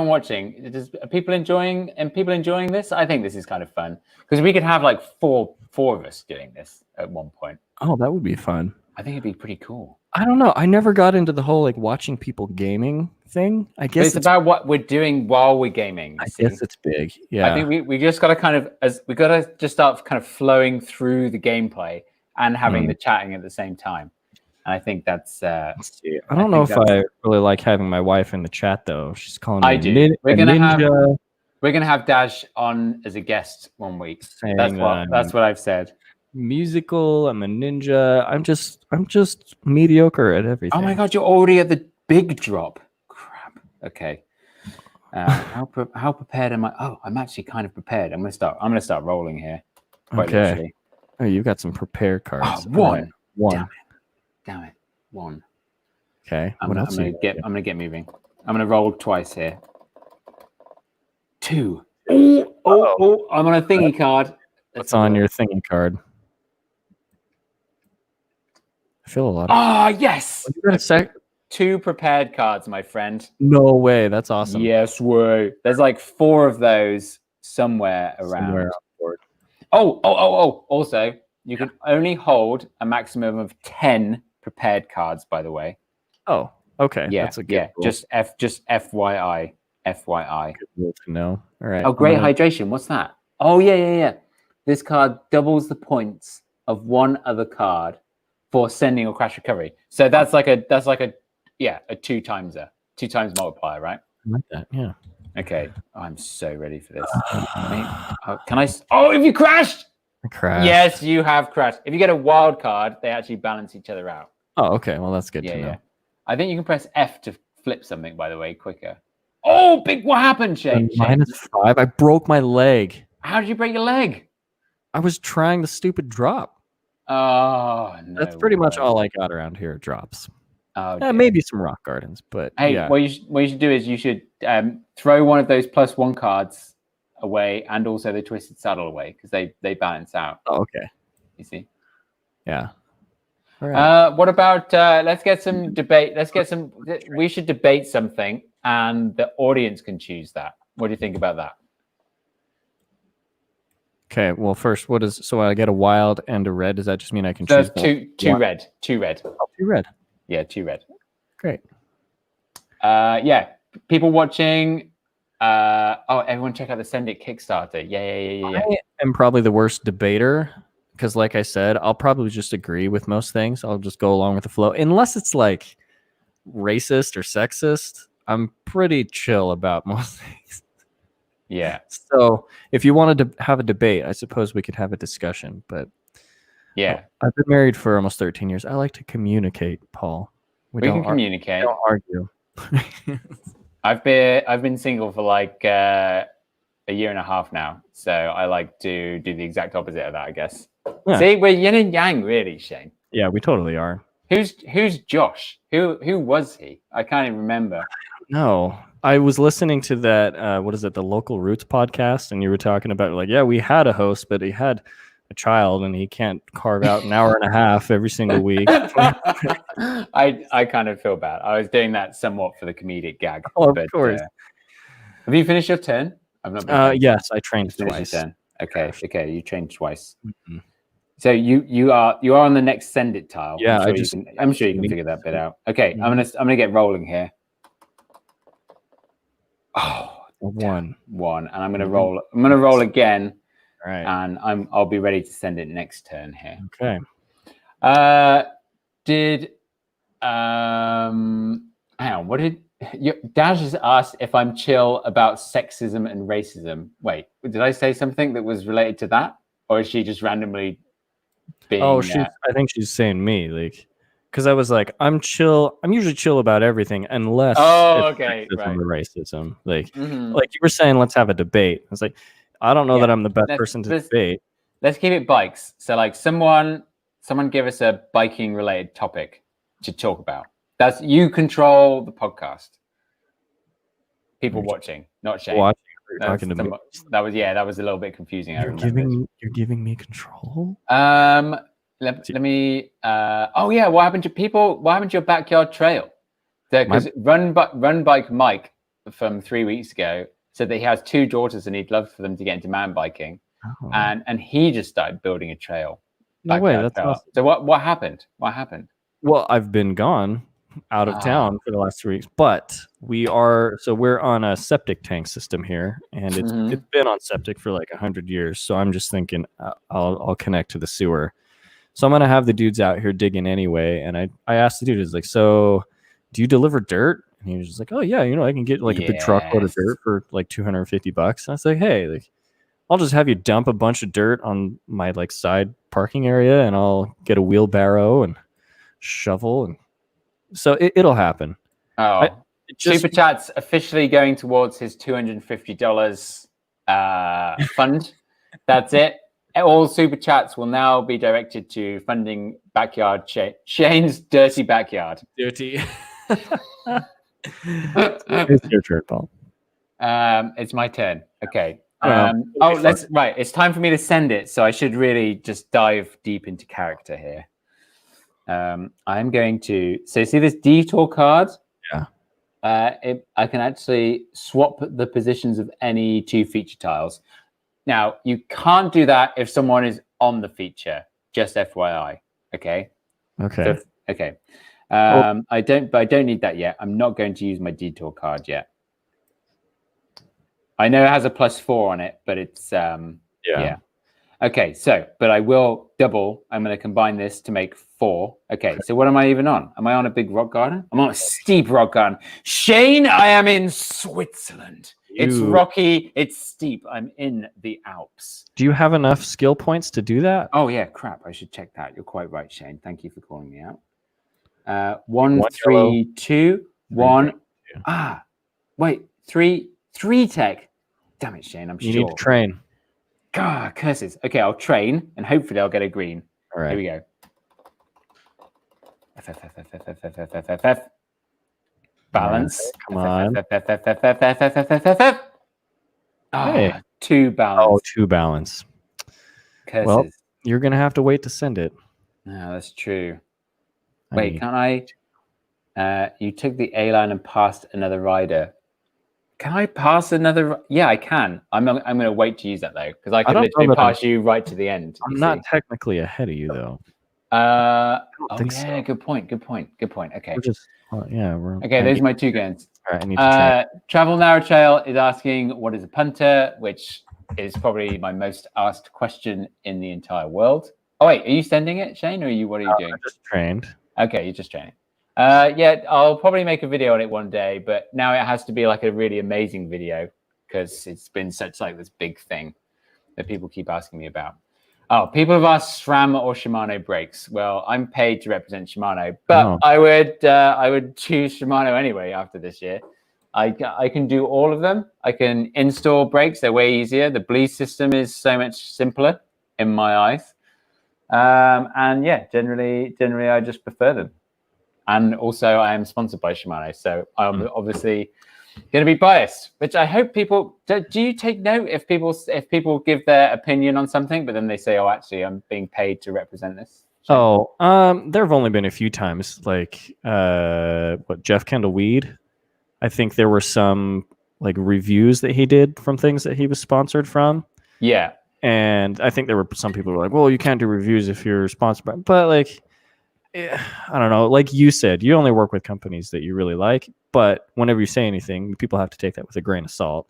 watching? Are people enjoying this? I think this is kind of fun because we could have like four of us doing this at one point. Oh, that would be fun. I think it'd be pretty cool. I don't know. I never got into the whole like watching people gaming thing. I guess it's about what we're doing while we're gaming. I guess it's big. Yeah. I think we just got to just start kind of flowing through the gameplay and having the chatting at the same time. And I think that's. I don't know if I really like having my wife in the chat though. She's calling me. I do. We're gonna have Dash on as a guest one week. That's what I've said. Musical. I'm a ninja. I'm just mediocre at everything. Oh my god, you're already at the big drop. Crap. Okay. How prepared am I? Oh, I'm actually kind of prepared. I'm gonna start rolling here. Okay. Literally. Oh, you've got some prepared cards. Oh, one. One. Damn it. 1. Okay. I'm gonna get moving. I'm gonna roll twice here. 2. Oh! I'm on a thingy card. What's on your thingy card? I feel a lot. Yes. A sec. 2 prepared cards, my friend. No way. That's awesome. Yes way. There's like 4 of those somewhere around. Oh. Also, you can only hold a maximum of 10 prepared cards, by the way. Oh, okay. Yeah, that's a good rule. just FYI. FYI. Good rule to know. All right. Oh, great hydration. What's that? Oh, yeah. This card doubles the points of one other card for sending or crash recovery. So that's like a 2 times 2 times multiplier, right? I like that. Yeah. Okay. I'm so ready for this. Can I? Oh, if you crashed. I crashed. Yes, you have crashed. If you get a wild card, they actually balance each other out. Oh, okay. Well, that's good to know. Yeah. I think you can press F to flip something, by the way, quicker. Oh, what happened, Shane? -5. I broke my leg. How did you break your leg? I was trying the stupid drop. Oh, no. That's pretty much all I got around here, drops. Oh, maybe some rock gardens, but hey, yeah. what you should do is you should throw one of those +1 cards away and also the Twisted Saddle away because they balance out. Oh, okay. You see? Yeah. All right. What about let's get some debate. We should debate something and the audience can choose that. What do you think about that? Okay, well, first, so I get a wild and a red. Does that just mean I can choose two red? 2 red. Oh, 2 red. Yeah, 2 red. Great. Yeah, people watching. Everyone check out the Send It Kickstarter. Yeah. I am probably the worst debater because, like I said, I'll probably just agree with most things. I'll just go along with the flow, unless it's like racist or sexist. I'm pretty chill about most things. Yeah. So if you wanted to have a debate, I suppose we could have a discussion. But yeah, I've been married for almost 13 years. I like to communicate, Paul. We can communicate. We don't argue. I've been single for like a year and a half now, so I like to do the exact opposite of that, I guess. Yeah. See, we're yin and yang, really, Shane. Yeah, we totally are. Who's Josh? Who was he? I can't even remember. No, I was listening to that. What is it? The Local Roots podcast, and you were talking about like, yeah, we had a host, but he had a child, and he can't carve out an hour and a half every single week. I kind of feel bad. I was doing that somewhat for the comedic gag. Oh, of course. Have you finished your turn? I've not. Yes, I trained twice. Okay, you trained twice. Mm-hmm. So you are on the next send it tile. Yeah, I'm sure you can figure that bit out. Okay, I'm gonna get rolling here. Oh, 1, and I'm gonna roll. I'm gonna roll again. All right. And I'll be ready to send it next turn here. Okay. Hang on, what did Dash has asked if I'm chill about sexism and racism. Wait, did I say something that was related to that? Or is she just randomly being I think she's saying me, like because I was like, I'm chill. I'm usually chill about everything unless Oh, it's okay, sexism right. or racism. Like, Mhm. like you were saying, let's have a debate. I was like, I don't know Yeah. that I'm the best Let's, person to let's debate. let's keep it bikes. So like someone give us a biking related topic to talk about. That's you control the podcast. People watching, not Shane. Watching, you're That's talking to me. that was a little bit confusing. I remembered. You're giving me control. Let me. Oh yeah, what happened to people? What happened to your backyard trail? Because Run Bike Mike from 3 weeks ago said that he has 2 daughters and he'd love for them to get into mountain biking, and he just started building a trail. No way, that's awesome. So what happened? What happened? Well, I've been gone out of town for the last 3 weeks, but we're on a septic tank system here, and it's been on septic for like 100 years. So I'm just thinking I'll connect to the sewer. So I'm gonna have the dudes out here digging anyway. And I asked the dude, is like, so do you deliver dirt? And he was just like, oh yeah, I can get like a big truckload of dirt for like $250. And I was like, hey, like, I'll just have you dump a bunch of dirt on my like side parking area, and I'll get a wheelbarrow and shovel, and so it'll happen. Super Chat's officially going towards his $250 fund. That's it. All Super Chats will now be directed to funding backyard Shane's dirty backyard. Dirty. It's your turn, Paul. It's my turn. Okay. It's time for me to send it. So I should really just dive deep into character here. I'm going to. So see this detour card? Yeah. I can actually swap the positions of any 2 feature tiles. Now you can't do that if someone is on the feature. Just FYI. Okay. Okay. So, okay. I don't need that yet. I'm not going to use my detour card yet. I know it has a +4 on it, but it's yeah. Okay, but I will double. I'm going to combine this to make 4. Okay, so what am I even on? Am I on a big rock garden? I'm on a steep rock garden. Shane, I am in Switzerland. It's rocky. It's steep. I'm in the Alps. Do you have enough skill points to do that? Oh yeah, crap. I should check that. You're quite right, Shane. Thank you for calling me out. 1, 3, 2, 1. Wait, 3 tech. Damn it, Shane. I'm sure. You need to train. God, curses. Okay, I'll train and hopefully I'll get a green. All right. Here we go. Balance. Come on. Hey. 2 balance. Oh, 2 balance. Curses. Well, you're going to have to wait to send it. No, that's true. Wait, can't I? You took the A line and passed another rider. Can I pass another? Yeah, I can. I'm going to wait to use that though, because I can literally pass you right to the end. I'm not technically ahead of you though. So. Good point. Okay. We're just, okay, those are my 2 games. All right, I need to Travel Narrow Trail is asking, what is a punter? Which is probably my most asked question in the entire world. Oh wait, are you sending it, Shane, or what are you doing? I just trained. Okay, you're just training. Yeah, I'll probably make a video on it one day, but now it has to be like a really amazing video because it's been such like this big thing that people keep asking me about. Oh, people have asked SRAM or Shimano brakes. Well, I'm paid to represent Shimano, but I would choose Shimano anyway after this year. I can do all of them. I can install brakes; they're way easier. The bleed system is so much simpler in my eyes. And yeah, generally, I just prefer them. And also, I am sponsored by Shimano, so I'm obviously going to be biased. Which I hope people do. You take note if people give their opinion on something, but then they say, "Oh, actually, I'm being paid to represent this." Oh, there have only been a few times, like Jeff Kendall Weed. I think there were some like reviews that he did from things that he was sponsored from. Yeah, and I think there were some people who were like, "Well, you can't do reviews if you're sponsored by," but like. I don't know. Like you said, you only work with companies that you really like. But whenever you say anything, people have to take that with a grain of salt.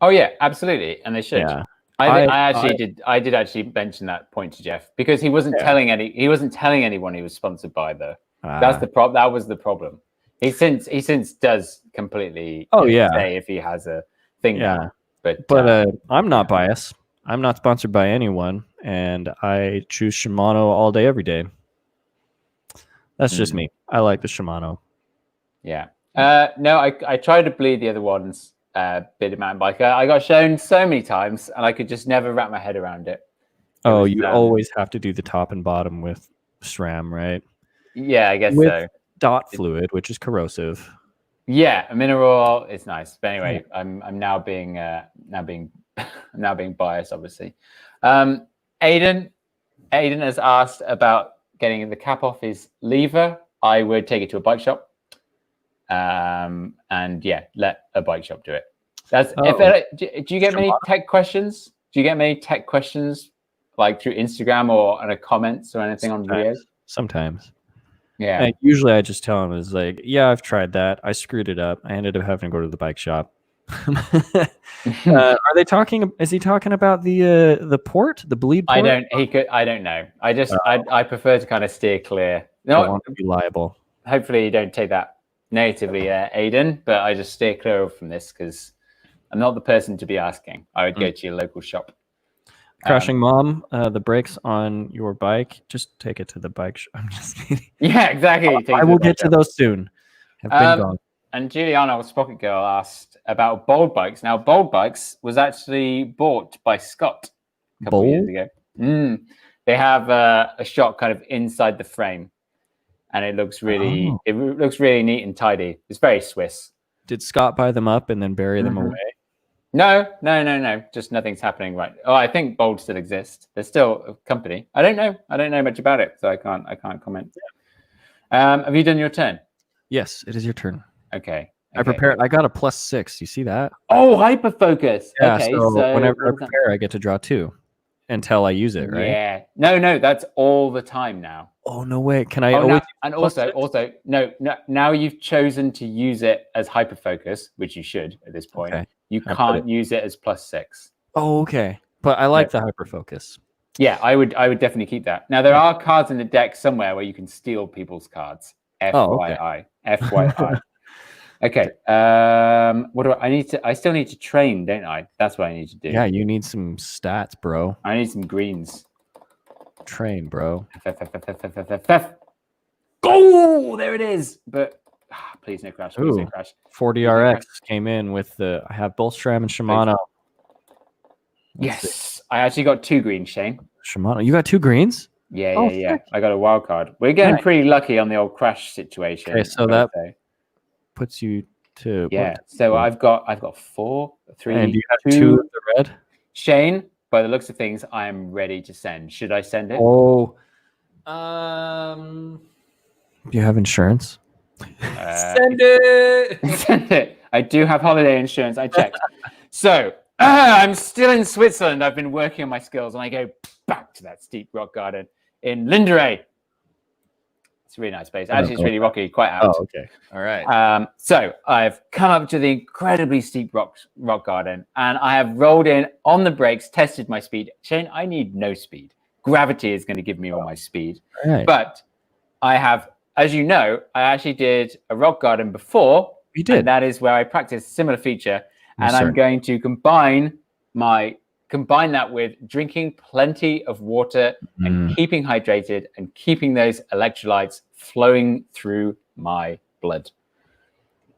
Oh yeah, absolutely, and they should. Yeah. I did actually mention that point to Jeff because he wasn't telling anyone he was sponsored by though. That's the problem. That was the problem. He since does completely. Say if he has a thing. Yeah. Now. But I'm not biased. I'm not sponsored by anyone, and I choose Shimano all day, every day. That's just me. I like the Shimano. Yeah. No, I tried to bleed the other ones, bit of mountain bike. I got shown so many times, and I could just never wrap my head around it. Oh, you always have to do the top and bottom with SRAM, right? Yeah, I guess With so. dot fluid, which is corrosive. Yeah, a mineral is nice. But anyway, I'm now being now being biased, obviously. Aiden has asked about getting the cap off his lever. I would take it to a bike shop. And yeah, let a bike shop do it. That's do you get many tech questions? Do you get many tech questions like through Instagram or in the comments or anything on videos? Sometimes. Yeah. And usually I just tell him is like, yeah, I've tried that. I screwed it up. I ended up having to go to the bike shop. Are they talking? Is he talking about the port, the bleed port? I don't know. I prefer to kind of steer clear. No, I want to be liable. Hopefully you don't take that negatively, Aiden, but I just steer clear from this because I'm not the person to be asking. I would go to your local shop. Crashing Mom, the brakes on your bike, just take it to the bike shop. I'm just kidding. Yeah, exactly. I will get to those soon. Have been gone. And Juliana, Sprocket Girl, asked about Bold Bikes. Now, Bold Bikes was actually bought by Scott a couple of years ago. They have a shot kind of inside the frame, and it looks really neat and tidy. It's very Swiss. Did Scott buy them up and then bury them away? No. Just nothing's happening right. Oh, I think Bold still exists. There's still a company. I don't know much about it, so I can't comment. Have you done your turn? Yes, it is your turn. Okay. I prepared. I got a +6. You see that? Oh, hyperfocus. Yeah. Okay, so whenever I prepare, I get to draw 2 until I use it, right? Yeah. No, that's all the time now. Oh no way! Can I? Also, no. Now you've chosen to use it as hyperfocus, which you should at this point. Okay. You can't use it as +6. Oh, okay. But I like the hyperfocus. Yeah, I would definitely keep that. Now there are cards in the deck somewhere where you can steal people's cards. FYI. FYI. Okay. What do I need to? I still need to train, don't I? That's what I need to do. Yeah, you need some stats, bro. I need some greens. Train, bro. Go! There it is. But please no crash. Please no crash. 40RX came in with the. I have both SRAM and Shimano. Yes, I actually got 2 greens, Shane. Shimano, you got 2 greens? Yeah. I got a wild card. We're getting pretty lucky on the old crash situation. Okay, so that puts you to So I've got 4, 3. And you have 2 of the red. Shane, by the looks of things, I am ready to send. Should I send it? Oh, do you have insurance? Send it. Send it. I do have holiday insurance. I checked. So I'm still in Switzerland. I've been working on my skills, and I go back to that steep rock garden in Linderey. It's a really nice place. Actually, it's really rocky, quite out. Oh, okay. All right. So I've come up to the incredibly steep rock garden, and I have rolled in on the brakes, tested my speed. Shane, I need no speed. Gravity is going to give me all my speed. Right. But I have, as you know, I actually did a rock garden before. You did. And that is where I practiced a similar feature. And I'm going to combine that with drinking plenty of water and keeping hydrated and keeping those electrolytes flowing through my blood.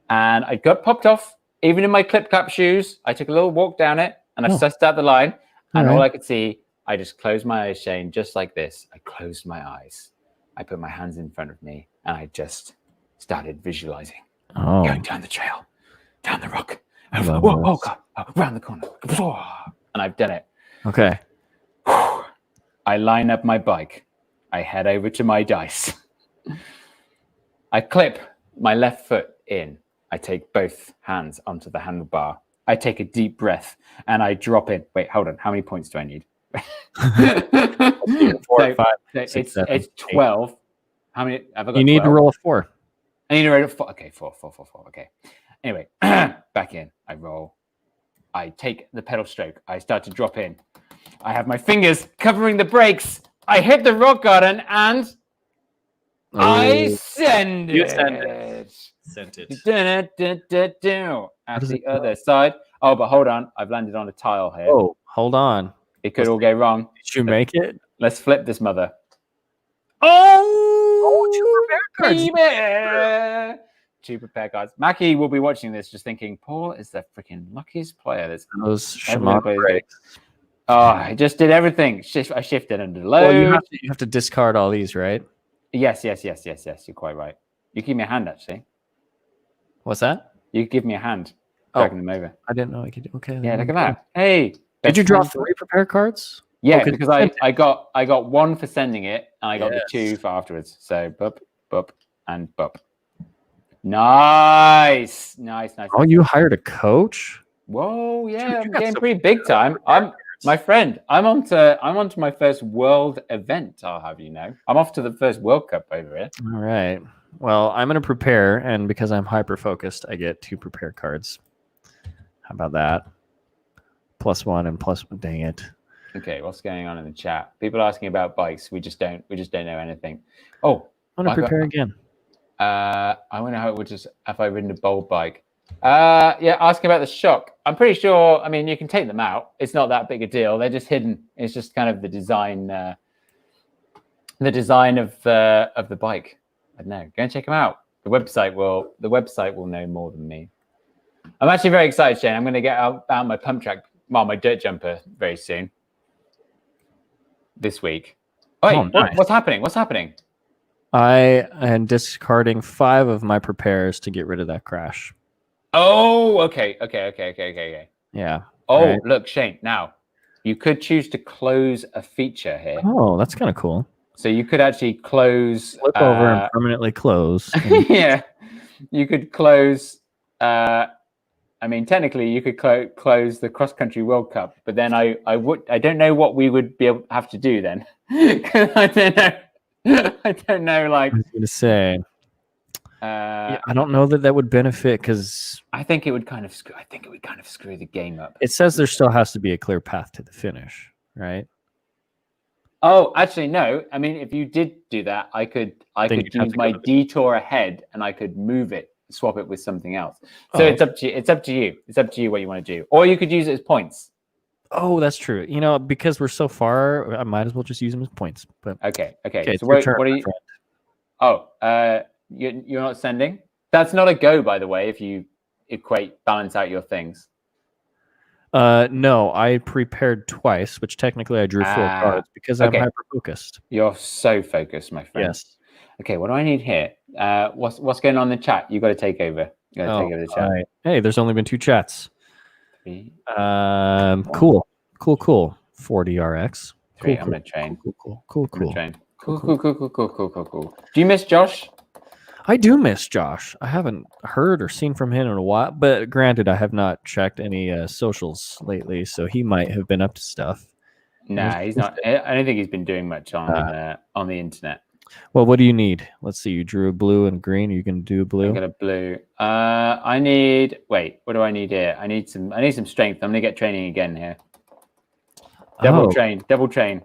And I got popped off, even in my clip-clap shoes. I took a little walk down it, and I sussed out the line. And all I could see, I just closed my eyes, Shane, just like this. I closed my eyes. I put my hands in front of me, and I just started visualizing. Going down the trail, down the rock. Whoa, God, around the corner. And I've done it. Okay. I line up my bike. I head over to my dice. I clip my left foot in. I take both hands onto the handlebar. I take a deep breath and I drop in. Wait, hold on. How many points do I need? 4, 5, 6, 7, it's 12. 8. How many have I got? You need 12? to roll a 4. I need to roll a 4. Okay, 4. Okay. Anyway, back in. I roll. I take the pedal stroke. I start to drop in. I have my fingers covering the brakes. I hit the rock garden and I send it. You send it. Sent it. At the other side. Oh, but hold on. I've landed on a tile here. Oh, hold on. It could all go wrong. Did you make it? Let's flip this mother. Oh! 2 prepare cards. baby. 2 prepare cards. Mackie will be watching this just thinking, Paul is the freaking luckiest player that's Those ever gonna Shimano play this game. breaks. Oh, I just did everything. I shifted under load. Well, you have to discard all these, right? Yes. You're quite right. You give me a hand, actually. What's that? You give me a hand. Oh. Dragging them over. I didn't know I could do. Okay. Yeah, look at that. Hey. Did you best draw friend. 3 prepare cards? Yeah, Okay, because I got 1 for sending it, and I got the 2 Yes. for afterwards. So bup, and bup. Nice. Oh, you hired a coach? Whoa, yeah, you I'm got getting some pretty big time. My friend. I'm onto my first world event. I'll have you know. I'm off to the first World Cup over here. All right. Well, I'm gonna prepare, and because I'm hyper focused, I get 2 prepare cards. How about that? +1 and +1. Dang it. Okay, what's going on in the chat? People asking about bikes. We just don't know anything. Oh, I'm gonna I got- prepare again. I wonder how it would just if I ridden a bold bike. Yeah, asking about the shock. I'm pretty sure. I mean, you can take them out. It's not that big a deal. They're just hidden. It's just kind of the design of the bike. I don't know. Go and check them out. The website will know more than me. I'm actually very excited, Shane. I'm going to get out my pump track, my dirt jumper very soon. This week. Oh, wait, nice. what's happening? What's happening? I am discarding 5 of my prepares to get rid of that crash. Oh, okay. Yeah. Oh, Right. look, Shane. Now, you could choose to close a feature here. Oh, that's kind of cool. So you could actually close. Flip over and permanently close. Yeah, you could close. I mean, technically, you could close the cross country World Cup, but then I don't know what we would have to do then. I don't know. I don't know. Like, I was going to say. Yeah, I don't know that would benefit because I think it would kind of screw. I think it would kind of screw the game up. it says there still has to be a clear path to the finish, right? Oh, actually, no. I mean, if you did do that, I could you'd have use to my go to detour ahead, and I could move it, swap it with something else. So Oh. it's up to you. It's up to you. It's up to you what you want to do, or you could use it as points. Oh, that's true. You know, because we're so far, I might as well just use them as points. But Okay. it's So your what turn, are my you? friend. Oh, you're not sending. That's not a go, by the way. If you balance out your things. No, I prepared twice, which technically I drew 4 cards because I'm okay. hyper focused. You're so focused, my friend. Yes. Okay, what do I need here? What's going on in the chat? You got to take over. You got to take over the chat. all right. Hey, there's only been 2 chats. 3, Cool. 40 RX. 3. Cool, I'm gonna train. Cool. I'm gonna train. Cool. Do you miss Josh? I do miss Josh. I haven't heard or seen from him in a while, but granted, I have not checked any socials lately, so he might have been up to stuff. Nah, he's not. I don't think he's been doing much on the internet. Well, what do you need? Let's see. You drew a blue and green. You can do blue. I got a blue. I need. Wait, what do I need here? I need some strength. I'm gonna get training again here. Double train.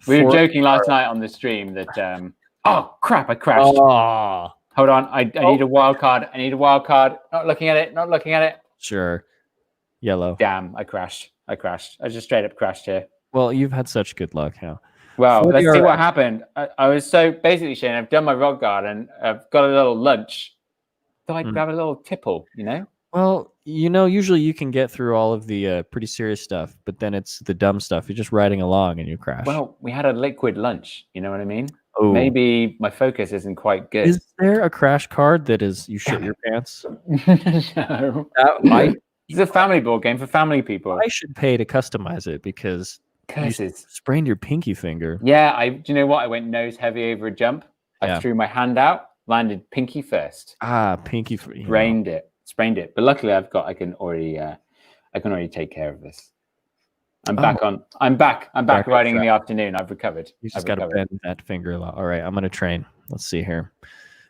We were joking last night on the stream that. Oh crap! I crashed. Oh. Hold on. I need a wild card. Not looking at it. Sure. Yellow. Damn! I crashed. I just straight up crashed here. Well, you've had such good luck, how? Well, 40 let's see what RX. happened. I was so basically, Shane, I've done my rock garden. I've got a little lunch. Thought I'd grab a little tipple, you know? Well, usually you can get through all of the pretty serious stuff, but then it's the dumb stuff. You're just riding along and you crash. Well, we had a liquid lunch. You know what I mean? Oh. Maybe my focus isn't quite good. Is there a crash card that is you shit your pants? No. It's a family board game for family people. I should pay to customize it because you Curses. sprained your pinky finger. Yeah, do you know what? I went nose heavy over a jump. I Yeah. threw my hand out, landed pinky first. Pinky. Sprained it. But luckily I can already take care of this. I'm back Back on riding in track. the afternoon. I've recovered. You just got to bend that finger a lot. All right, I'm going to train. Let's see here.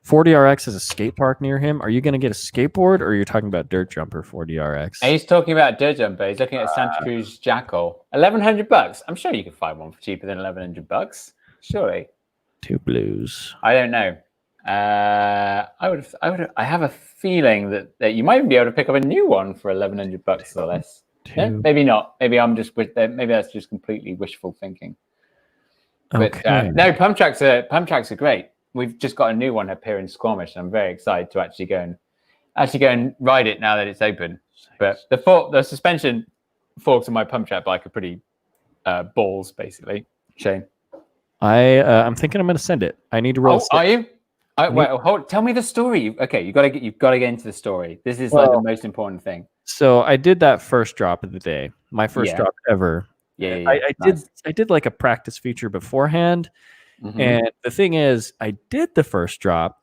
40RX has a skate park near him. Are you going to get a skateboard or are you talking about dirt jumper 40RX? He's talking about dirt jumper. He's looking at Santa Cruz Jackal. $1,100. I'm sure you can find one for cheaper than $1,100. Surely. 2 blues. I don't know. I have a feeling that you might be able to pick up a new one for $1,100 or less. Yeah, maybe not. Maybe that's just completely wishful thinking. But Okay. no, pump tracks are great. we've just got a new one up here in Squamish, and I'm very excited to actually go and ride it now that it's open. But the suspension forks on my pump track bike are pretty balls, basically. Shane, I'm thinking I'm going to send it. I need to roll. are you? Tell me the story. Okay, you've got to get into the story. This is like the most important thing. So I did that first drop of the day, my first drop ever. Yeah. I did like a practice feature beforehand, and the thing is, I did the first drop,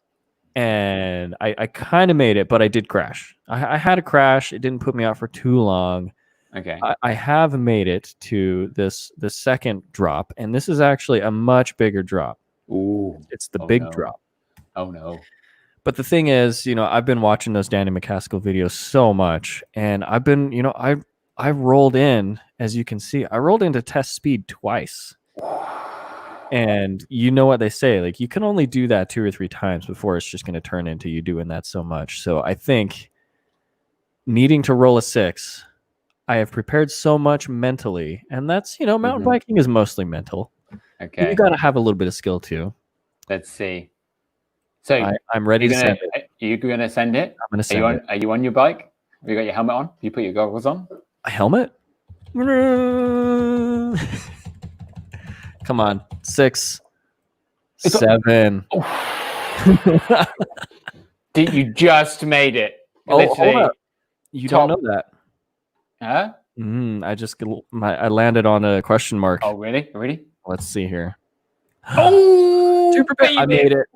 and I kind of made it, but I did crash. I had a crash. It didn't put me out for too long. Okay. I have made it to the second drop, and this is actually a much bigger drop. Ooh, it's the big drop. Oh no. But the thing is, I've been watching those Danny McCaskill videos so much, and I've been, I rolled in, as you can see, I rolled into test speed twice. And you know what they say, like you can only do that 2 or 3 times before it's just going to turn into you doing that so much. So I think needing to roll a 6, I have prepared so much mentally, and that's, mountain biking is mostly mental. Okay. You got to have a little bit of skill too. Let's see. So I'm ready to send it. Are you going to send it? I'm going to send it. Are you on your bike? Have you got your helmet on? Have you put your goggles on? A helmet? Come on. 6, 7. You just made it. Hold up. You don't know that. Huh? I landed on a question mark. Oh, really? Let's see here. Oh, baby. I made it.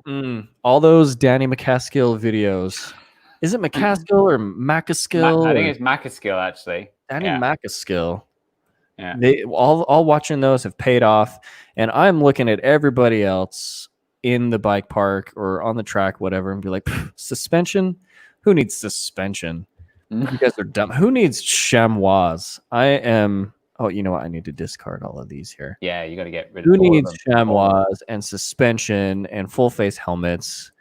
All those Danny McCaskill videos. Is it McCaskill or McCaskill? I think it's McCaskill, actually. Danny McCaskill. Yeah. They all watching those have paid off, and I'm looking at everybody else in the bike park or on the track, whatever, and be like, suspension? Who needs suspension? You guys are dumb. Who needs chamois? I am. Oh, you know what? I need to discard all of these here. Yeah, you got to get rid of. Who needs chamois and suspension and full face helmets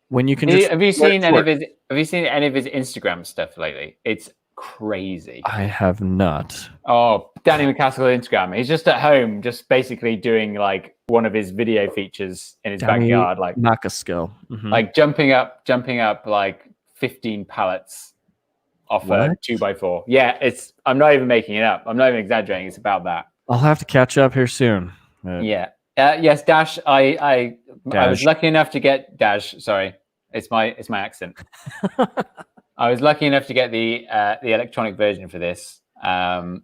when you can? Have you seen any of his Instagram stuff lately? It's crazy. I have not. Oh, Danny McCaskill Instagram. He's just at home, just basically doing like one of his video features in his backyard, like McCaskill, like jumping up like 15 pallets off a 2x4. Yeah, I'm not even making it up. I'm not even exaggerating. It's about that. I'll have to catch up here soon. Yeah. Yes, Dash. I was lucky enough to get Dash. Sorry, it's my accent. I was lucky enough to get the electronic version for this.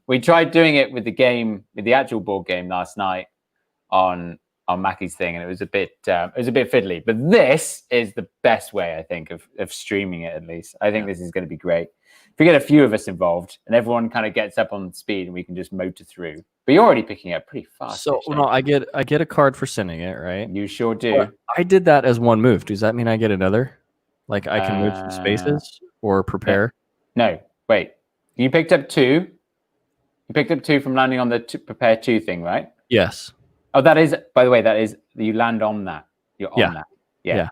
We tried doing it with the actual board game last night on Mackie's thing, and it was a bit fiddly. But this is the best way, I think, of streaming it. At least I think this is going to be great. If we get a few of us involved and everyone kind of gets up on speed, and we can just motor through. But you're already picking up pretty fast. So no, I get a card for sending it, right? You sure do. Well, I did that as one move. Does that mean I get another? Like I can move some spaces or prepare? No, wait. You picked up 2. You picked up 2 from landing on the prepare 2 thing, right? Yes. Oh, that is. By the way, that is you land on that. You're on that. Yeah.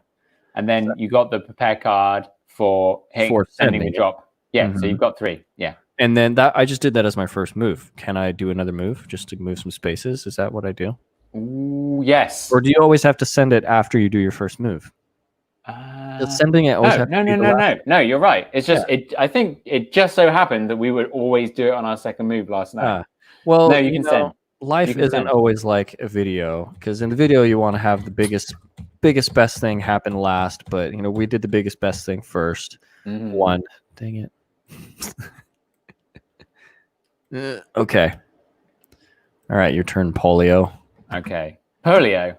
And then you got the prepare card for sending the drop. Yeah. So you've got 3. Yeah. And then I just did that as my first move. Can I do another move just to move some spaces? Is that what I do? Ooh, yes. Or do you always have to send it after you do your first move? Sending it always no. You're right. It's just I think it just so happened that we would always do it on our second move last night. Well, no, you can send. Life isn't always like a video, because in the video you want to have the biggest best thing happen last, but we did the biggest best thing first. One. Dang it. Okay. All right, your turn, Polio. Okay. Polio.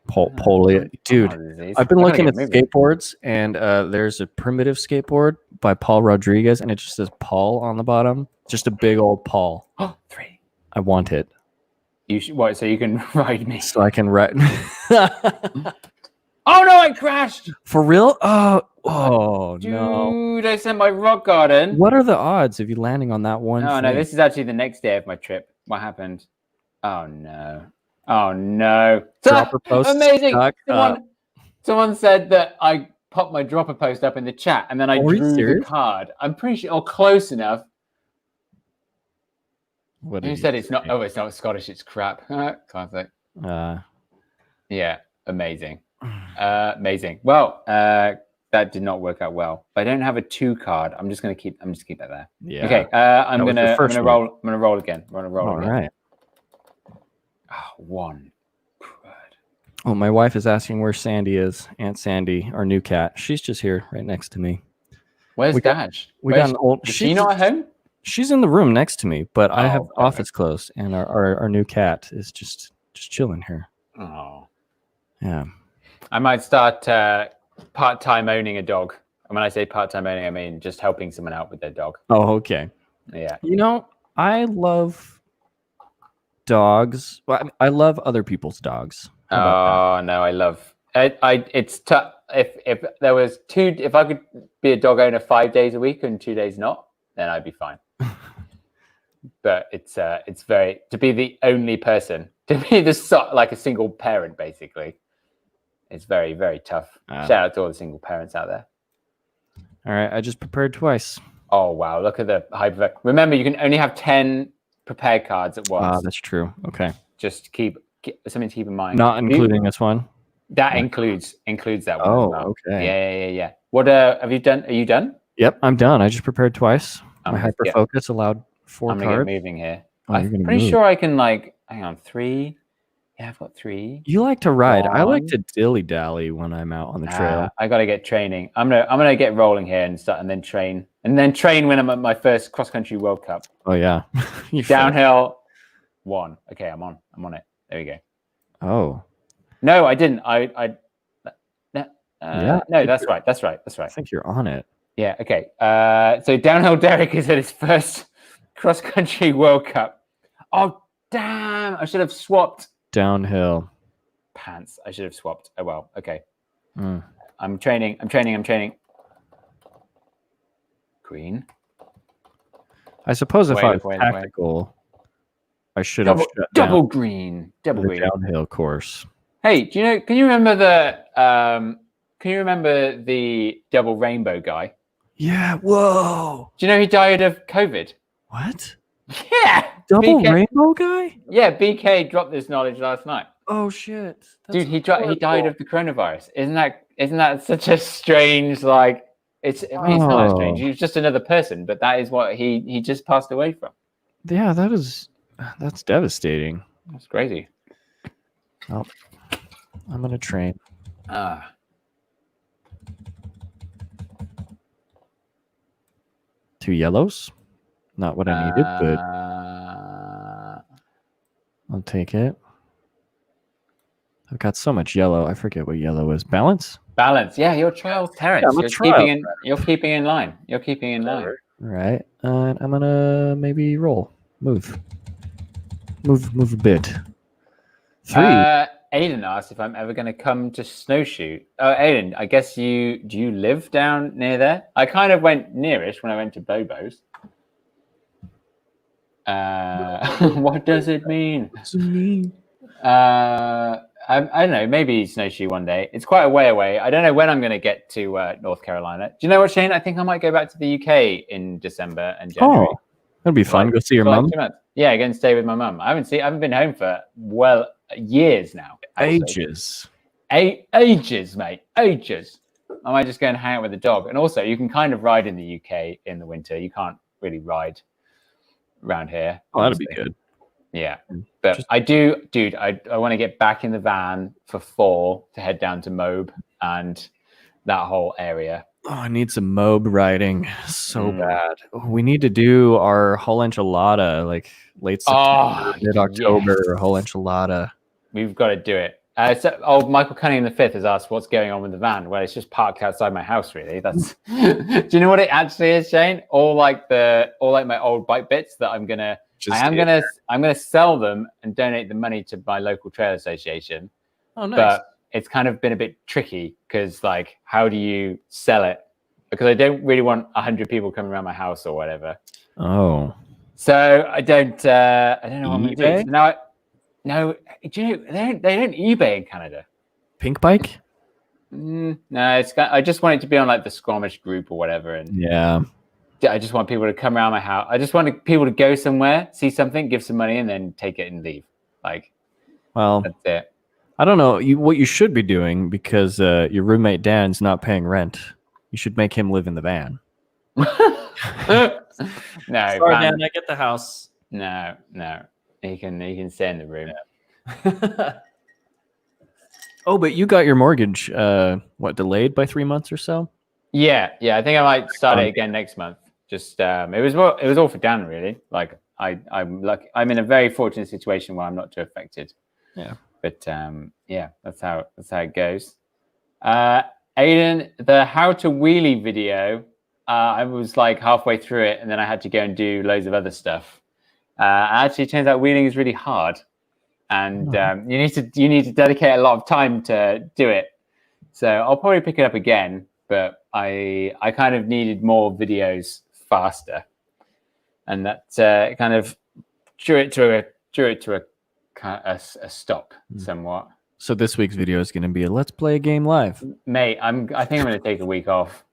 Polio. Dude, I've been looking at skateboards, and there's a primitive skateboard by Paul Rodriguez, and it just says Paul on the bottom. Just a big old Paul. 3. I want it. You should, what? So you can ride me? So I can ride. Oh no! I crashed. For real? Oh dude, no! Dude, I sent my rock garden. What are the odds of you landing on that one? No, this is actually the next day of my trip. What happened? Oh no! Oh no! Dropper post. Amazing. Someone said that I popped my dropper post up in the chat, and then I drew the card. I'm pretty sure, or close enough. Who said it's not? Oh, it's not Scottish. It's crap. Classic. Yeah, amazing. Amazing. Well, that did not work out well. I don't have a 2 card. I'm just gonna keep that there. Yeah. Okay. I'm was your gonna first roll. I'm gonna roll again. I'm gonna roll All again. right. Oh, 1. Crud. Oh, my wife is asking where Sandy is. Aunt Sandy, our new cat. She's just here, right next to me. Where's We got- Daj? We Where's got an old. Is she not at home? She's in the room next to me, but I have perfect. office closed, and our new cat is just chilling here. Oh. Yeah. I might start part-time owning a dog. And when I say part-time owning, I mean just helping someone out with their dog. Oh, okay. Yeah. You know, I love dogs. Well, I love other people's dogs. How about Oh no, I love. It's tough. If there was 2, if I could be a dog owner 5 days a week and 2 days not, then I'd be fine. But it's very, to be the only person, to be like a single parent basically. It's very, very tough. Shout out to all the single parents out there. All right, I just prepared twice. Oh wow, look at the hyper. Remember, you can only have 10 prepared cards at once. That's true. Okay. Just keep something to keep in mind. Not including this one. That includes that one. Oh, as well. okay. Yeah. What have you done? Are you done? Yep, I'm done. I just prepared twice. I'm My gonna hyper focus allowed 4 I'm gonna cards. get moving here. Oh, you're I'm gonna pretty move. sure I can hang on, 3. Yeah, I've got 3. You like to ride. I like 1. to dilly dally when I'm out on the trail. I gotta get training. I'm gonna get rolling here and start, and then train when I'm at my first cross country World Cup. Oh yeah. You Downhill 1. Okay, I'm on it. There we go. Oh. No, I didn't. Yeah. No, that's right. I think you're on it. Yeah. Okay. So downhill Derek is at his first cross country World Cup. Oh damn! I should have swapped Downhill. pants. I should have swapped. Oh well. Okay. Mm. I'm training. Green. I suppose if Wait, I was wait. tactical, I should have shut Double down green. Double the green. downhill course. Hey, do you know? Can you remember the double rainbow guy? Yeah. Whoa. Do you know he died of COVID? What? Yeah. Double BK rainbow guy? Yeah, BK dropped this knowledge last night. Oh shit. Dude, he died of the coronavirus. Isn't that such a strange it's not that strange. He was just another person, but that is what he just passed away from. Yeah, that's devastating. That's crazy. Oh, I'm gonna train. 2 yellows. Not what I needed, but I'll take it. I've got so much yellow. I forget what yellow is. Balance? Balance. Yeah, you're trial Terrence. Yeah, I'm a You're keeping in line. You're keeping in line. All right. And I'm gonna maybe roll. Move a bit. 3. Aiden asked if I'm ever going to come to Snowshoe. Oh, Aiden, I guess do you live down near there? I kind of went nearish when I went to Bobo's. What does it mean? I don't know. Maybe Snowshoe one day. It's quite a way away. I don't know when I'm going to get to North Carolina. Do you know what, Shane? I think I might go back to the UK in December and January. Oh, that'd be fun. Go see your for mum. 2 months. Yeah, go and stay with my mum. I haven't been home for years now. Actually. Ages, mate. Ages. I might just go and hang out with the dog. And also, you can kind of ride in the UK in the winter. You can't really ride around here. Oh, that'd be good. Yeah. But I do, dude, I want to get back in the van for fall to head down to Moab and that whole area. Oh, I need some Moab riding so bad. Oh, we need to do our whole enchilada like late September, mid-October, yes. whole enchilada. We've got to do it. Michael Cunningham V has asked what's going on with the van. Well, it's just parked outside my house, really. That's. Do you know what it actually is, Shane? All like my old bike bits that I'm gonna sell them and donate the money to my local trail association. Oh, nice. But it's kind of been a bit tricky because, how do you sell it? Because I don't really want 100 people coming around my house or whatever. Oh. So I don't know what I'm gonna do. So now no, do you know they don't eBay in Canada. Pink bike? No, I just want it to be on the Squamish group or whatever, and yeah, I just want people to come around my house. I just want people to go somewhere, see something, give some money, and then take it and leave. Well, that's it. I don't know what you should be doing because your roommate Dan's not paying rent. You should make him live in the van. No, Sorry, van- Dan, I get the house. no. He can stay in the room. Oh, but you got your mortgage delayed by 3 months or so? Yeah. I think I might start it again next month. Just it was all for Dan, really. Like I'm lucky. I'm in a very fortunate situation where I'm not too affected. Yeah. But yeah, that's how it goes. Aiden, the how to wheelie video, I was like halfway through it, and then I had to go and do loads of other stuff. Actually, it turns out wheeling is really hard, and you need to dedicate a lot of time to do it. So I'll probably pick it up again, but I kind of needed more videos faster, and that kind of drew it to a stop somewhat. So this week's video is going to be a let's play a game live. Mate, I think I'm going to take a week off.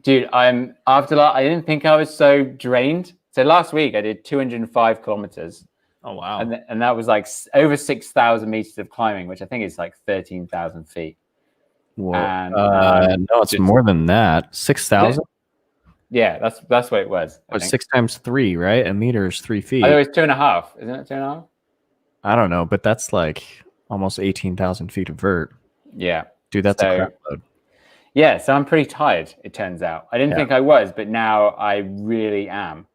Dude, after that, I didn't think I was so drained. So last week I did 205 kilometers. Oh, wow. And that was like over 6,000 meters of climbing, which I think is like 13,000 feet. Whoa. And, no, it's more than that. 6,000? Yeah, that's what it was. Oh, 6 times 3, right? A meter is 3 feet. Oh, it was 2.5. Isn't it 2.5? I don't know, but that's like almost 18,000 feet of vert. Yeah. Dude, that's a crap load. Yeah, so I'm pretty tired, it turns out. I didn't think I was, but now I really am.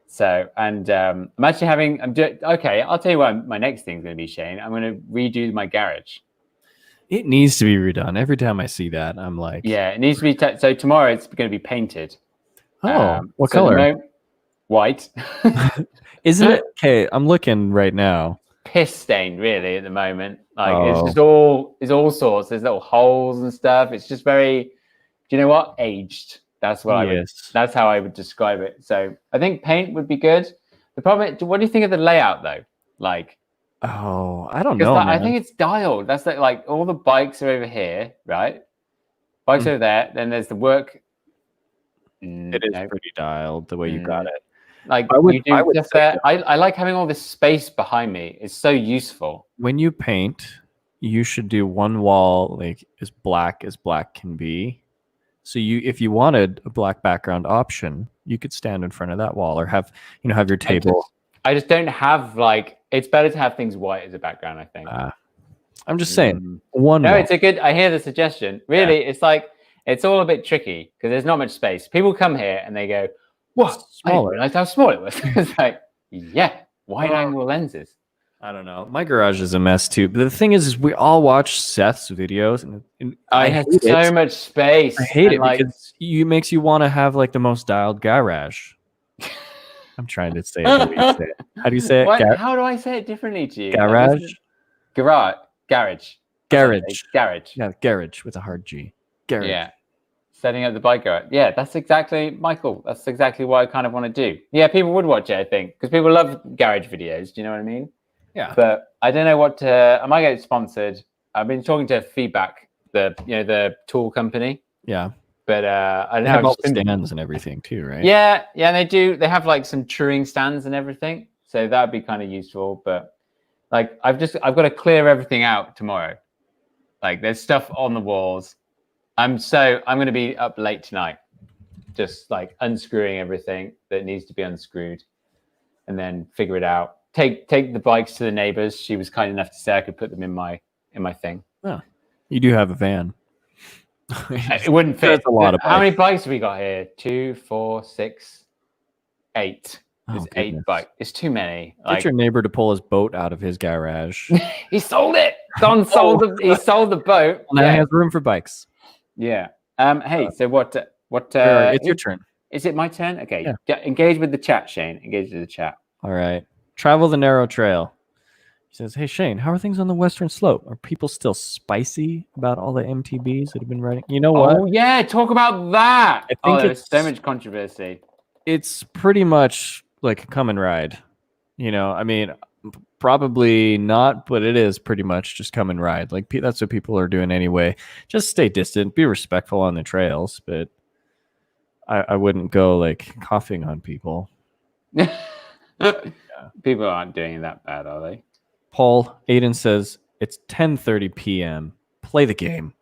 So, and I'm actually okay, I'll tell you what my next thing's going to be, Shane. I'm going to redo my garage. It needs to be redone. Every time I see that, I'm like... Yeah, it needs to be... so tomorrow it's going to be painted. Oh, what color? White. Isn't it? Okay, I'm looking right now. Piss stained, really, at the moment. Like it's all sorts. There's little holes and stuff. It's just very, do you know what? Aged. That's what that's how I would describe it. So I think paint would be good. The problem, what do you think of the layout though? Like, I don't know. I think it's dialed. That's like all the bikes are over here, right? Bikes over there. Then there's the work. It is pretty dialed the way you got it. Like I would say I like having all this space behind me. It's so useful. When you paint, you should do one wall like as black can be. So if you wanted a black background option, you could stand in front of that wall or have your table. I just don't have it's better to have things white as a background, I think. I'm just saying one. No, wall. it's a good. I hear the suggestion. Really, it's like it's all a bit tricky because there's not much space. People come here and they go, "What? I didn't realize how small it was." It's like, yeah, wide-angle lenses. I don't know. My garage is a mess too. But the thing is we all watch Seth's videos, and I had so much space. I hate it because it makes you want to have like the most dialed garage. I'm trying to say it. How do you say it? How do you say it? How do I say it differently to you? Garage. Garage. Yeah, garage with a hard G. Garage. Yeah. Setting up the bike garage. Yeah, that's exactly, Michael. That's exactly what I kind of want to do. Yeah, people would watch it, I think, because people love garage videos. Do you know what I mean? Yeah. But I don't know what to. I might get sponsored. I've been talking to Feedback, the tool company. Yeah. But I don't they know. Have all the stands and everything too, right? Yeah, and they do. They have like some touring stands and everything, so that'd be kind of useful. But like, I've got to clear everything out tomorrow. Like, there's stuff on the walls. I'm going to be up late tonight, just like unscrewing everything that needs to be unscrewed, and then figure it out. Take the bikes to the neighbors. She was kind enough to say I could put them in my thing. Oh, you do have a van. It wouldn't fit. That's a lot of bikes. How many bikes have we got here? 2, 4, 6, 8. There's 8 bikes. It's too many. Get your neighbor to pull his boat out of his garage. He sold it. He sold the boat. Well, now he has room for bikes. Yeah. Hey. So what? It's your turn. Is it my turn? Okay. Yeah. Engage with the chat, Shane. Engage with the chat. All right. Travel the narrow trail. He says, "Hey Shane, how are things on the Western Slope? Are people still spicy about all the MTBs that have been running? You know what? Oh yeah, talk about that. I think there's so much controversy. It's pretty much like a come and ride. I mean, probably not, but it is pretty much just come and ride. Like that's what people are doing anyway. Just stay distant, be respectful on the trails, but I wouldn't go like coughing on people. People aren't doing that bad, are they? Paul Aiden says, It's 10:30 p.m. Play the game.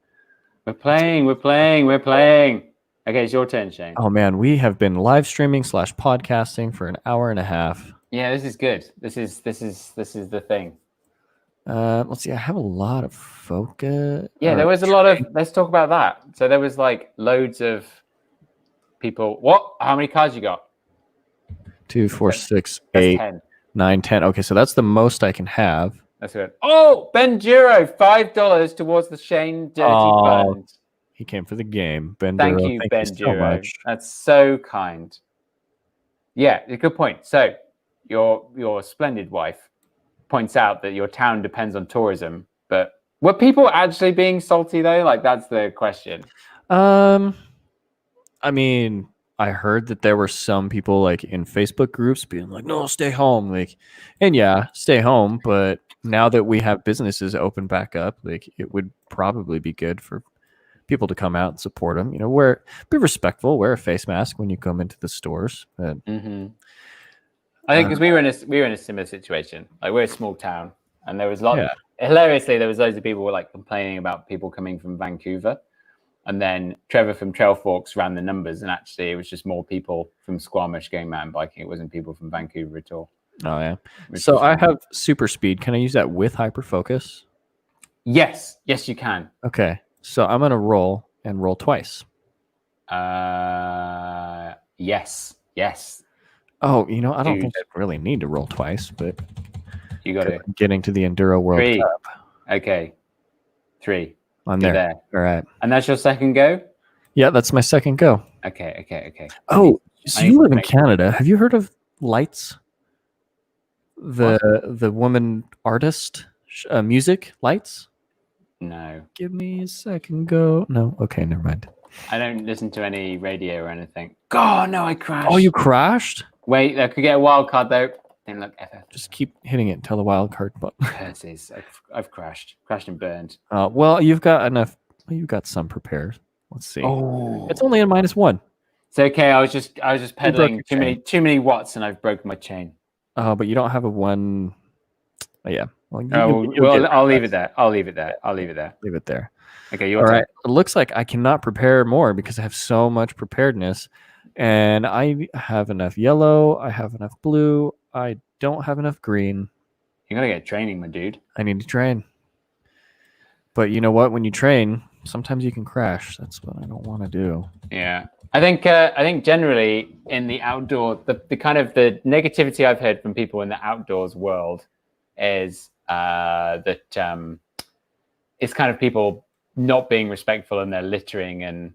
We're playing. Okay, it's your turn, Shane. Oh man, we have been live streaming / podcasting for an hour and a half. Yeah, this is good. This is the thing. Let's see. I have a lot of focus. Yeah, there was a lot of. Let's talk about that. So there was like loads of people. What? How many cards you got? 2, 4, 6, That's 8, 10. 9, 10. Okay, so that's the most I can have. That's good. Oh, Benjuro, $5 towards the Shane Dirty Fund. He came for the game. Ben Thank Duro, you, thank Ben so Duro. much. That's so kind. Yeah, a good point. So your splendid wife points out that your town depends on tourism, but were people actually being salty though? Like that's the question. I mean, I heard that there were some people like in Facebook groups being like, "No, stay home." Like, and yeah, stay home. But now that we have businesses open back up, like it would probably be good for people to come out and support them. You know, be respectful, wear a face mask when you come into the stores. But, I think because we were in a similar situation. Like we're a small town, and there was hilariously there was loads of people who were like complaining about people coming from Vancouver. And then Trevor from Trail Forks ran the numbers, and actually it was just more people from Squamish going mountain biking. It wasn't people from Vancouver at all. Oh, yeah. So I have super speed. Can I use that with hyperfocus? Yes. Yes, you can. Okay. So I'm going to roll and roll twice. Yes. Yes. Oh, you know, I don't think I really need to roll twice, but you got it. Getting to the Enduro World 3. Cup. Okay. 3. I'm there. All right. And that's your second go? Yeah, that's my second go. Okay. Oh, so you live in Canada. Have you heard of Lights? The woman artist music, Lights? No. Give me a second go. No. Okay, never mind. I don't listen to any radio or anything. God, no, I crashed. Oh, you crashed? Wait, I could get a wild card though. Then look, FF. Just keep hitting it until the wild card button. Curses. I've crashed and burned. Well, you've got enough. You've got some prepared. Let's see. Oh, it's only a -1. It's okay. I was just pedaling too many watts, and I've broken my chain. Oh, but you don't have a one. Oh, yeah. Well, I'll leave it there. Leave it there. Okay, all right. It looks like I cannot prepare more because I have so much preparedness, and I have enough yellow. I have enough blue. I don't have enough green. You gotta get training, my dude. I need to train. But you know what? When you train, sometimes you can crash. That's what I don't want to do. Yeah. I think generally in the outdoor, the kind of the negativity I've heard from people in the outdoors world is that it's kind of people not being respectful and they're littering and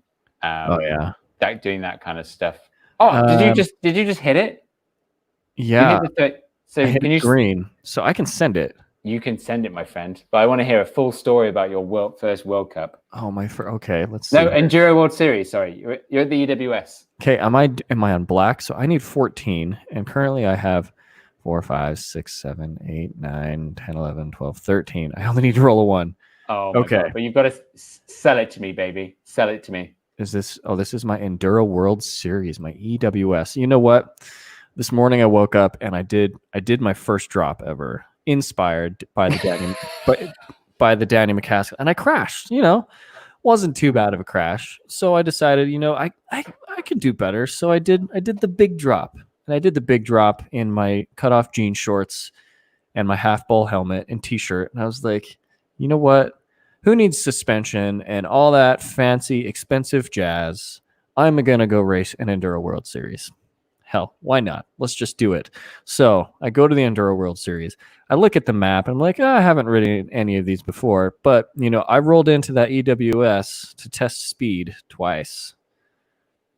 doing that kind of stuff. Oh, did you just hit it? Yeah. So can you green? So I can send it. You can send it, my friend. But I want to hear a full story about your first World Cup. Oh okay, let's see. No, Enduro World Series. Sorry, you're at the EWS. Okay, am I on black? So I need 14, and currently I have 4, 5, 6, 7, 8, 9, 10, 11, 12, 13. I only need to roll a 1. Oh, okay. God. But you've got to sell it to me, baby. Sell it to me. Is this? Oh, this is my Enduro World Series, my EWS. You know what? This morning I woke up and I did my first drop ever, inspired by the Danny, by the Danny McCaskill, and I crashed. You know, wasn't too bad of a crash. So I decided, you know, I could do better. So I did the big drop, and I did the big drop in my cutoff jean shorts and my half bowl helmet and t-shirt, and I was like, you know what? Who needs suspension and all that fancy, expensive jazz? I'm gonna go race an Enduro World Series. Hell, why not? Let's just do it. So I go to the Enduro World Series. I look at the map and I'm like, I haven't ridden any of these before. But, you know, I rolled into that EWS to test speed twice.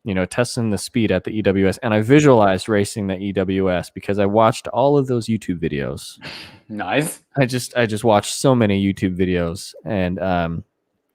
You know, testing the speed at the EWS. And I visualized racing the EWS because I watched all of those YouTube videos. Nice. I just watched so many YouTube videos. And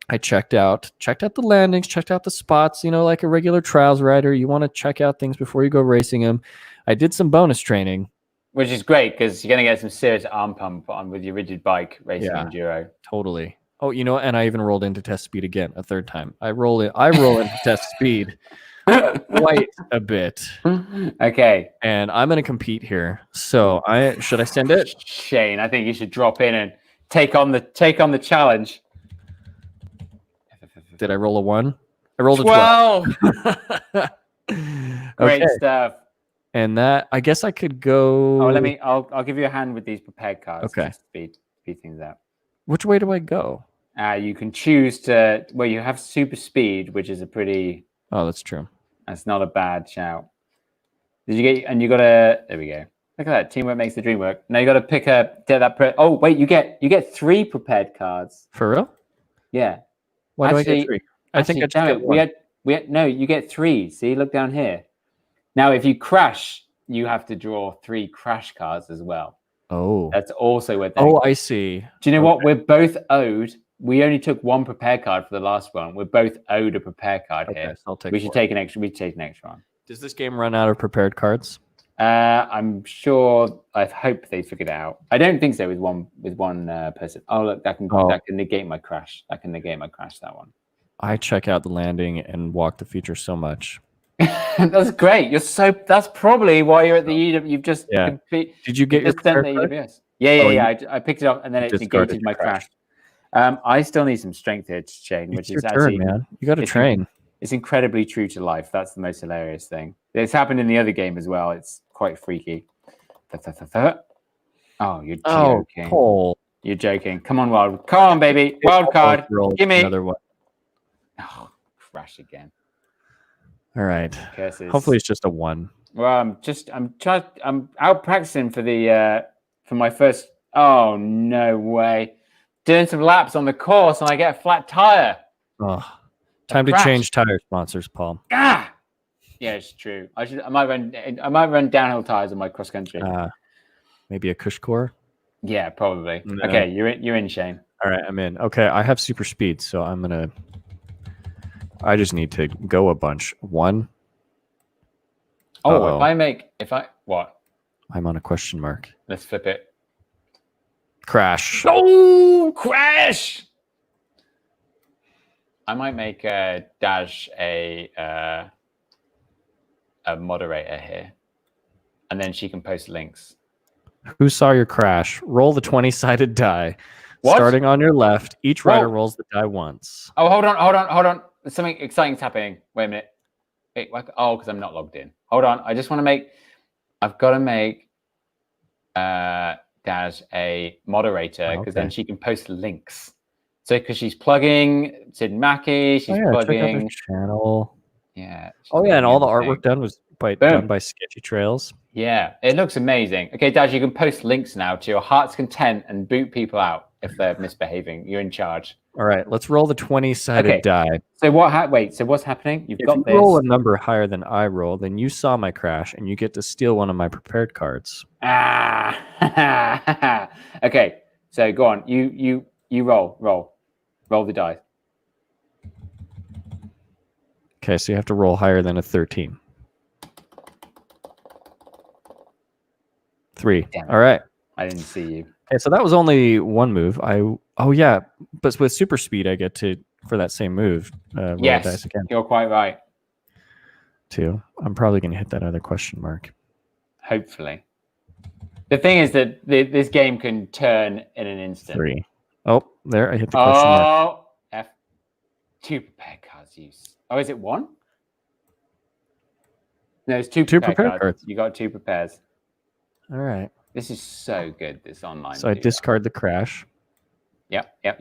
I checked out the landings, checked out the spots, you know, like a regular trials rider. You want to check out things before you go racing them. I did some bonus training. Which is great because you're going to get some serious arm pump on with your rigid bike racing enduro. Totally. Oh, you know, and I even rolled into test speed again a third time. I roll into test speed quite a bit. Okay. And I'm going to compete here. So should I send it? Shane, I think you should drop in and take on the challenge. Did I roll a 1? I rolled a 12. 12. Great Okay. stuff. And that, I guess I could go. Oh, I'll give you a hand with these prepared cards. Okay. Just to speed things up. Which way do I go? You can choose to. Well, you have super speed, which is a pretty. Oh, that's true. That's not a bad shout. Did you get? And you got to. There we go. Look at that. Teamwork makes the dream work. Now you got to pick up. Get that. Oh wait, you get 3 prepared cards. For real? Yeah. Why do I Actually- get 3? I think I just damn get it, 1. we had no. You get 3. See, look down here. Now, if you crash, you have to draw 3 crash cards as well. Oh. That's also where. Oh, I see. Do you know what? We're both owed. We only took 1 prepared card for the last one. We're both owed a prepared card Okay, here. so I'll take We should 4. take an extra. We take an extra one. Does this game run out of prepared cards? I'm sure. I hope they figured it out. I don't think so with one person. Oh look, that can negate my crash. That can negate my crash. That one. I check out the landing and walk the future so much. That's great. That's probably why you're at the EW. You've just Did you get your just done prepared the card? EWS. Yeah. Oh, I picked it up and then it discarded negated your my crash. crash. I still need some strength here, Shane, which It's your is turn, actually man. You got to it's- train. It's incredibly true to life. That's the most hilarious thing. It's happened in the other game as well. It's quite freaky. Oh, you're joking. Cole. You're joking. Come on, Come on, baby. Wild card. Give me. Another one. Oh, crash again. All right. Curses. Hopefully it's just a 1. Well, I'm out practicing for my first. Oh, no way. Doing some laps on the course and I get a flat tire. Oh, time to crash. change tire sponsors, Paul. Ah! Yeah, it's true. I might run downhill tires on my cross country. Maybe a Cushcore. Yeah, probably. No. Okay, you're in, Shane. All right, I'm in. Okay, I have super speed, so I just need to go a bunch. 1. Oh, Uh-oh. What? I'm on a question mark. Let's flip it. Crash. Oh, crash! I might make Dash a moderator here, and then she can post links. Who saw your crash? Roll the 20-sided die. What? Starting on your left, each rider Whoa. rolls the die once. Oh, hold on. Something exciting's happening. Wait a minute. Wait, because I'm not logged in. Hold on. I've got to make Dash a moderator because then she can post links. So because she's plugging Sid Mackey, she's Check out plugging. their channel. Yeah. Oh yeah, and all the everything. artwork done was Boom. done by Sketchy Trails. Yeah, it looks amazing. Okay, Dash, you can post links now to your heart's content and boot people out if they're misbehaving. You're in charge. All right, let's roll the 20-sided die. So so what's happening? You've If got you this. roll a number higher than I roll, then you saw my crash, and you get to steal one of my prepared cards. Ah. Okay, so go on. You roll the die. Okay, so you have to roll higher than a 13. 3. Damn it. All right. I didn't see you. Okay, so that was only one move. But with super speed, I get to for that same move. Roll the dice Yes, again. you're quite right. 2. I'm probably going to hit that other question mark. Hopefully. The thing is that this game can turn in an instant. 3. Oh, there I hit the question mark. Oh, F. 2 prepared cards use. Oh, is it 1? No, it's 2 prepared cards. You got 2 prepares. All right. This is so good, this online. So I discard the crash. Yep. All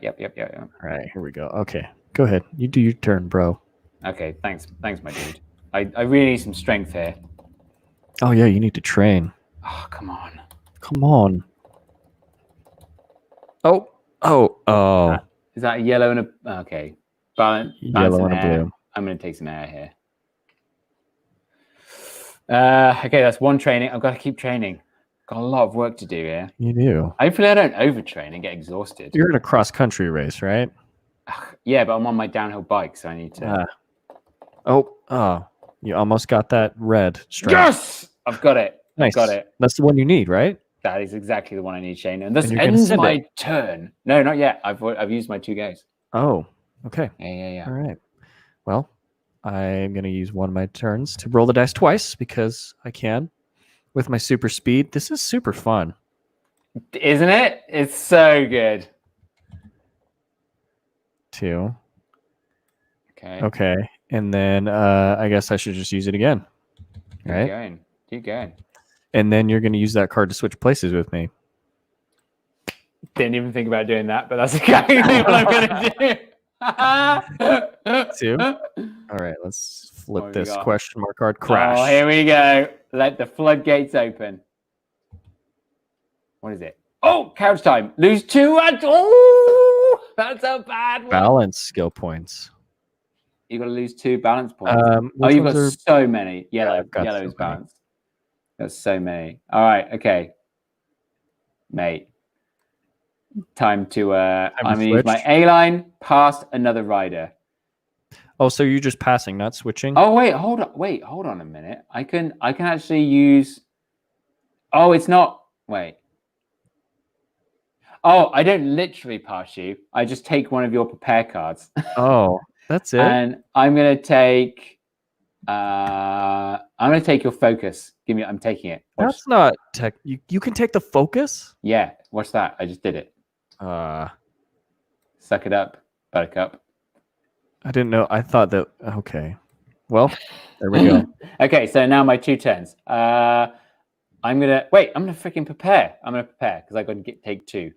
right, here we go. Okay, go ahead. You do your turn, bro. Okay, thanks, my dude. I really need some strength here. Oh yeah, you need to train. Oh, come on. Come on. Oh. Is that a yellow and a... Okay. Balance Yellow and a air. blue. I'm going to take some air here. Okay, that's 1 training. I've got to keep training. Got a lot of work to do here. You do. Hopefully I don't overtrain and get exhausted. You're in a cross-country race, right? Yeah, but I'm on my downhill bike, so I need to... You almost got that red stripe. Yes! I've got it. Nice. Got it. That's the one you need, right? That is exactly the one I need, Shane. And this And you're gonna ends send my it. turn. No, not yet. I've used my 2 goes. Oh, okay. Yeah. All right. Well, I'm going to use one of my turns to roll the dice twice because I can with my super speed. This is super fun. Isn't it? It's so good. 2. Okay. Okay. And then I guess I should just use it again. Keep Right. going. Keep going. And then you're going to use that card to switch places with me. Didn't even think about doing that, but that's exactly what I'm gonna do. 2. All right, let's flip What have we this got? question mark card. Crash. Oh, here we go. Let the floodgates open. What is it? Oh, couch time. Lose 2 and that's a bad one. Balance skill points. You got to lose 2 balance points. Oh, Which you've got ones so many. Yellow. I've got Yellow's so many. balance. Got so many. All right. Okay. Mate. Time to I'm gonna use my switch? A line past another rider. Oh, so you're just passing, not switching? Oh wait, hold on. Wait, hold on a minute. I can actually use. Oh, it's not. Wait. Oh, I don't literally pass you. I just take one of your prepare cards. Oh, that's it. And I'm gonna take. I'm gonna take your focus. Give me. I'm taking it. Watch. That's not tech. You can take the focus. Yeah. Watch that. I just did it. Suck it up, Buttercup. I didn't know. I thought that. Okay. Well, there we go. Okay, so now my 2 turns. I'm gonna wait. I'm gonna freaking prepare. I'm gonna prepare because I got to take 2.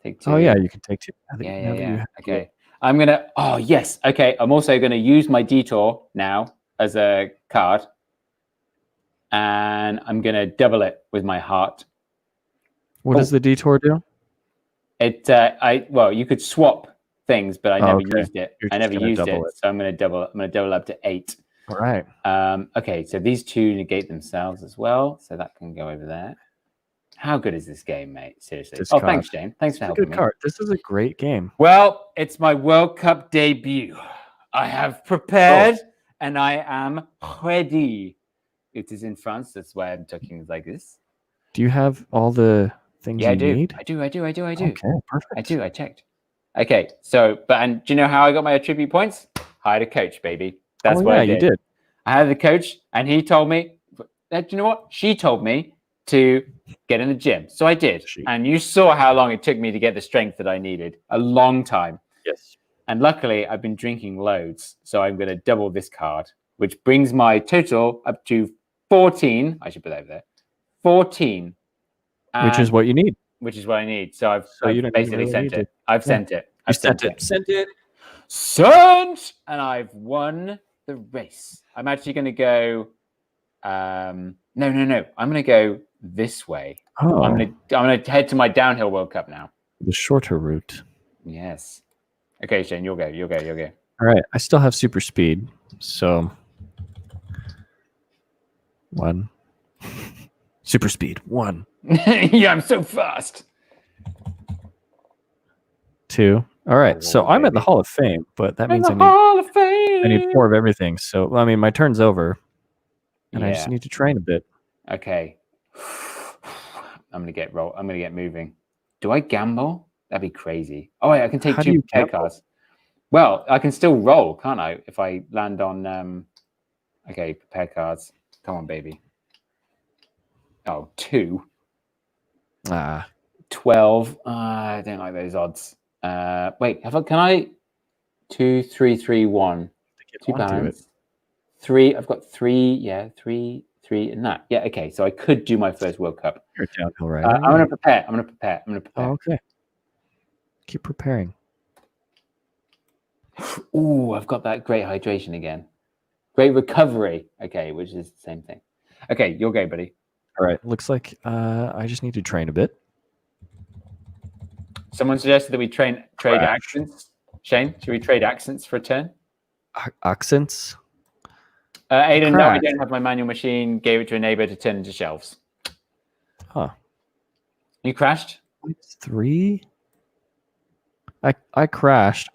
Take 2. Oh yeah, you can take 2. Yeah. Okay. I'm gonna. Oh yes. Okay. I'm also gonna use my detour now as a card, and I'm gonna double it with my heart. What does the detour do? It. Well, you could swap things, but I never used it. You're I just never gonna used it, double it. so I'm gonna double. I'm gonna double up to 8. All right. Okay, so these 2 negate themselves as well, so that can go over there. How good is this game, mate? Seriously. Discard. Thanks, Jane. Thanks for helping Good me. card. This is a great game. Well, it's my World Cup debut. I have prepared and I am ready. It is in France. That's why I'm talking like this. Do you have all the things you need? I do. Okay, perfect. I do. I checked. Okay, so and do you know how I got my attribute points? Hired a coach, baby. That's what I did. You did. I had the coach, and he told me. Do you know what? She told me to get in the gym, so I did. And you saw how long it took me to get the strength that I needed. A long time. Yes. And luckily, I've been drinking loads, so I'm going to double this card, which brings my total up to 14. I should put that over there. 14. Which is what you need. Which is what I need. So I've you don't basically really sent need it. I've sent it. I've sent it. Sent! And I've won the race. I'm actually going to go. No. I'm going to go this way. Oh. I'm going to head to my downhill World Cup now. The shorter route. Yes. Okay, Shane, you'll go. All right. I still have super speed. So 1. Super speed. 1. Yeah, I'm so fast. 2. All right. So I'm at the Hall of Fame, but that means I need 4 of everything. So I mean, my turn's over, and I just need to train a bit. Okay. I'm gonna get moving. Do I gamble? That'd be crazy. Oh wait, I can take 2 prepare cards. Well, I can still roll, can't I? If I land on okay, prepare cards. Come on, baby. Oh, 2. 12. I don't like those odds. Wait, can I 2, 3, 3, 1? 2 pounds. 3. I've got 3. Yeah, 3, and that. Yeah, okay. So I could do my first World Cup. You're downhill, right? I'm gonna prepare. I'm gonna prepare. Oh, okay. Keep preparing. Ooh, I've got that great hydration again. Great recovery. Okay, which is the same thing. Okay, you'll go, buddy. All right. Looks like I just need to train a bit. Someone suggested that we trade accents. Shane, should we trade accents for a turn? Accents? Aiden, no, I don't have my manual machine. Gave it to a neighbor to turn into shelves. Huh. You crashed? 3? I crashed,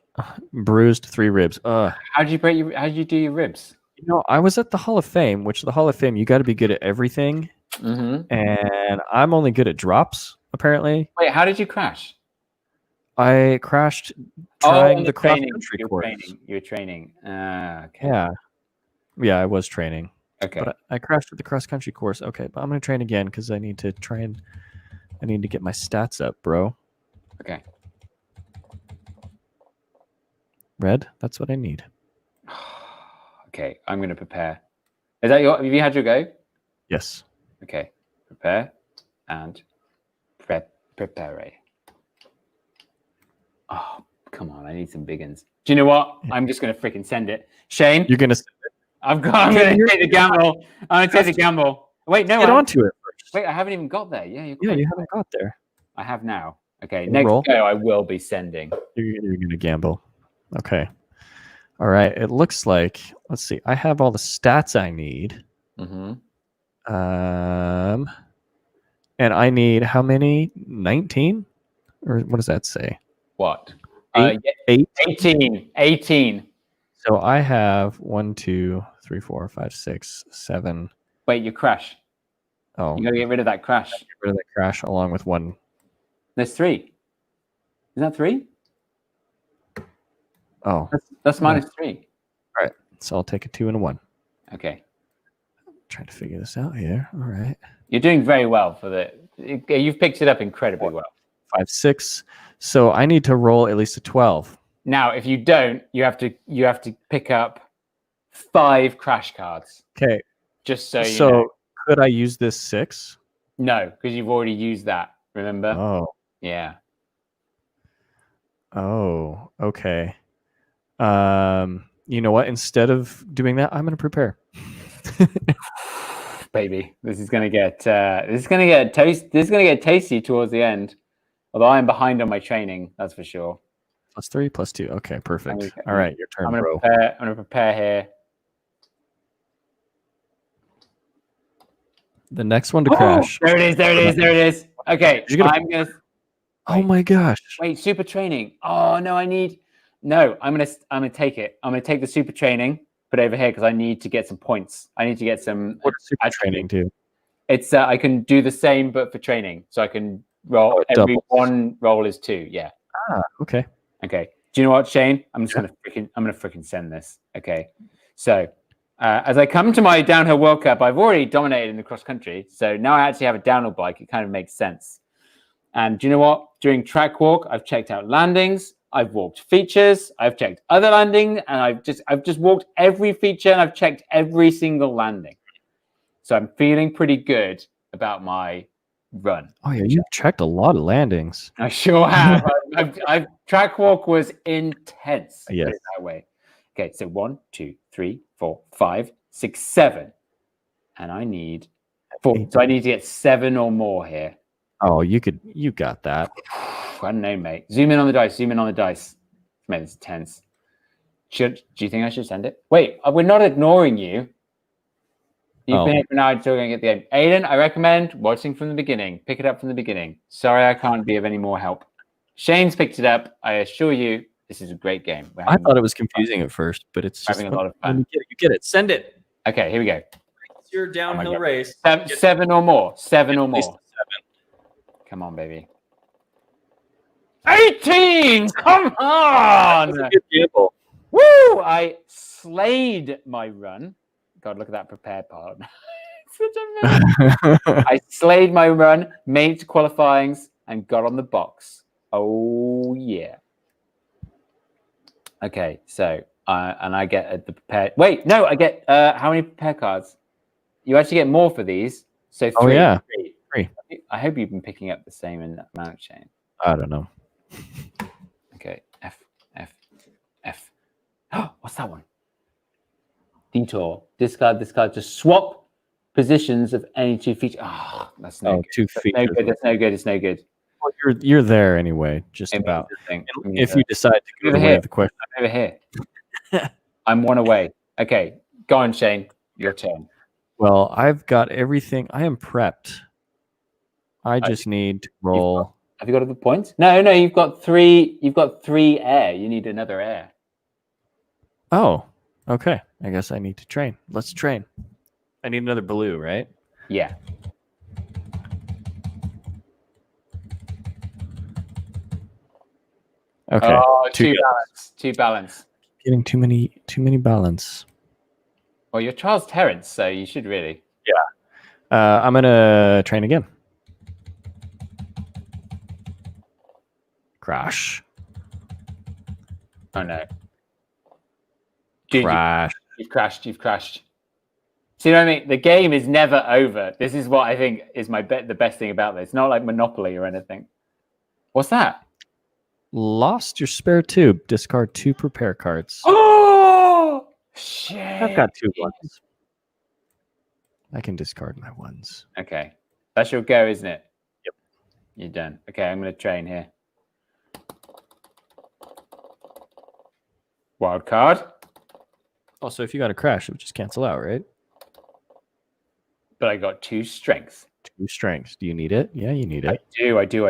bruised 3 ribs. How did you do your ribs? You know, I was at the Hall of Fame, which the Hall of Fame, you got to be good at everything. Mm-hmm. And I'm only good at drops, apparently. Wait, how did you crash? I crashed trying the cross-country course. You were training. Okay. Yeah, I was training. Okay. But I crashed at the cross-country course. Okay, but I'm going to train again because I need to get my stats up, bro. Okay. red. That's what I need. Okay, I'm going to prepare. Is that your? Have you had your go? Yes. Okay, prepare and prepare. Oh, come on! I need some big uns. Do you know what? I'm just going to freaking send it, Shane. You're gonna I'm going to take the gamble. I'm going to take the gamble. Wait, no, get onto it first. Wait, I haven't even got there. Yeah, Yeah, you haven't got there. I have now. Okay, Okay, next roll. go I will be sending. You're gonna gamble. Okay. All right. It looks like. Let's see. I have all the stats I need. Mm-hmm. And I need how many? 19? Or what does that say? What? Eight? Yeah, 8? 18. So I have 1, 2, 3, 4, 5, 6, 7. Wait, you crash. Oh, You got to get rid of that crash. get rid of that crash along with 1. There's 3. Is that 3? Oh, That's minus 3. all right. So I'll take a 2 and a 1. Okay. Trying to figure this out here. All right. You're doing very well for the. You've picked it up incredibly well. 5, 6. So I need to roll at least a 12. Now, if you don't, you have to pick up 5 crash cards. Okay. Just so you So know. could I use this 6? No, because you've already used that. Remember? Oh. Yeah. Oh. Okay. You know what? Instead of doing that, I'm going to prepare. Baby, this is gonna get tasty towards the end. Although I'm behind on my training, that's for sure. +3, +2. Okay, perfect. Okay. All right, your turn, I'm bro. gonna prepare here. The next one to crash. There it is. Okay, I'm gonna. Oh my gosh! Wait, super training. Oh no, I'm gonna take it. I'm gonna take the super training. Put it over here because I need to get some points. I need to get some. What does super training do? It's I can do the same but for training, so I can roll. Oh, every doubles. one roll is 2. Yeah. Ah, okay. Okay. Do you know what, Shane? I'm gonna freaking send this. Okay. So as I come to my downhill World Cup, I've already dominated in the cross country. So now I actually have a downhill bike. It kind of makes sense. And do you know what? During track walk, I've checked out landings. I've walked features. I've checked other landing, and I've just walked every feature, and I've checked every single landing. So I'm feeling pretty good about my run. Oh yeah, you've checked a lot of landings. I sure have. I've track walk was intense. Yes. Put it that way. Okay, so 1, 2, 3, 4, 5, 6, 7, and I need 4. So I need to get 7 or more here. Oh, you got that. I don't know, mate. Zoom in on the dice. Mate, it's tense. Do you think I should send it? Wait, we're not ignoring you. You've been here for now until going to get the game. Aiden, I recommend watching from the beginning. Pick it up from the beginning. Sorry, I can't be of any more help. Shane's picked it up. I assure you, this is a great game. I thought it was confusing at first, but it's just having a lot of fun. You get it. Send it. Okay, here we go. It's your downhill race. 7 or more. 7 or At least more. 7. Come on, baby. 18! Come on! That's a good gamble. Woo! I slayed my run. God, look at that prepared part. Such a mess. I slayed my run, made it to qualifyings, and got on the box. Oh, yeah. Okay, so, and I get the prepared. Wait, no, I get how many prepared cards? You actually get more for these. So 3. Oh, yeah. 3. I hope you've been picking up the same amount, Shane. I don't know. Okay, F. What's that one? Detour. Discard. Just swap positions of any 2 features. Oh, that's no good. 2 features. That's no good. It's no good. Well, you're there anyway, just about. If you decide to go the way of the question. I'm over here. I'm 1 away. Okay, go on, Shane. Your turn. Well, I've got everything. I am prepped. I just need to roll. Have you got other points? No. You've got 3. You've got 3 air. You need another air. Oh, okay. I guess I need to train. Let's train. I need another blue, right? Yeah. Okay. Oh, two balance. Getting too many balance. Well, you're Charles Terrence, so you should really. Yeah. I'm gonna train again. Crash. Oh no. Dude, Crash. you've crashed. You've crashed. See what I mean? The game is never over. This is what I think is the best thing about this. It's not like Monopoly or anything. What's that? Lost your spare tube. Discard 2 prepare cards. Oh shit! I've got 2 ones. I can discard my ones. Okay, that's your go, isn't it? Yep. You're done. Okay, I'm going to train here. Wild card. Also, if you got a crash, it would just cancel out, right? But I got 2 strength. 2 strengths. Do you need it? Yeah, you need it. I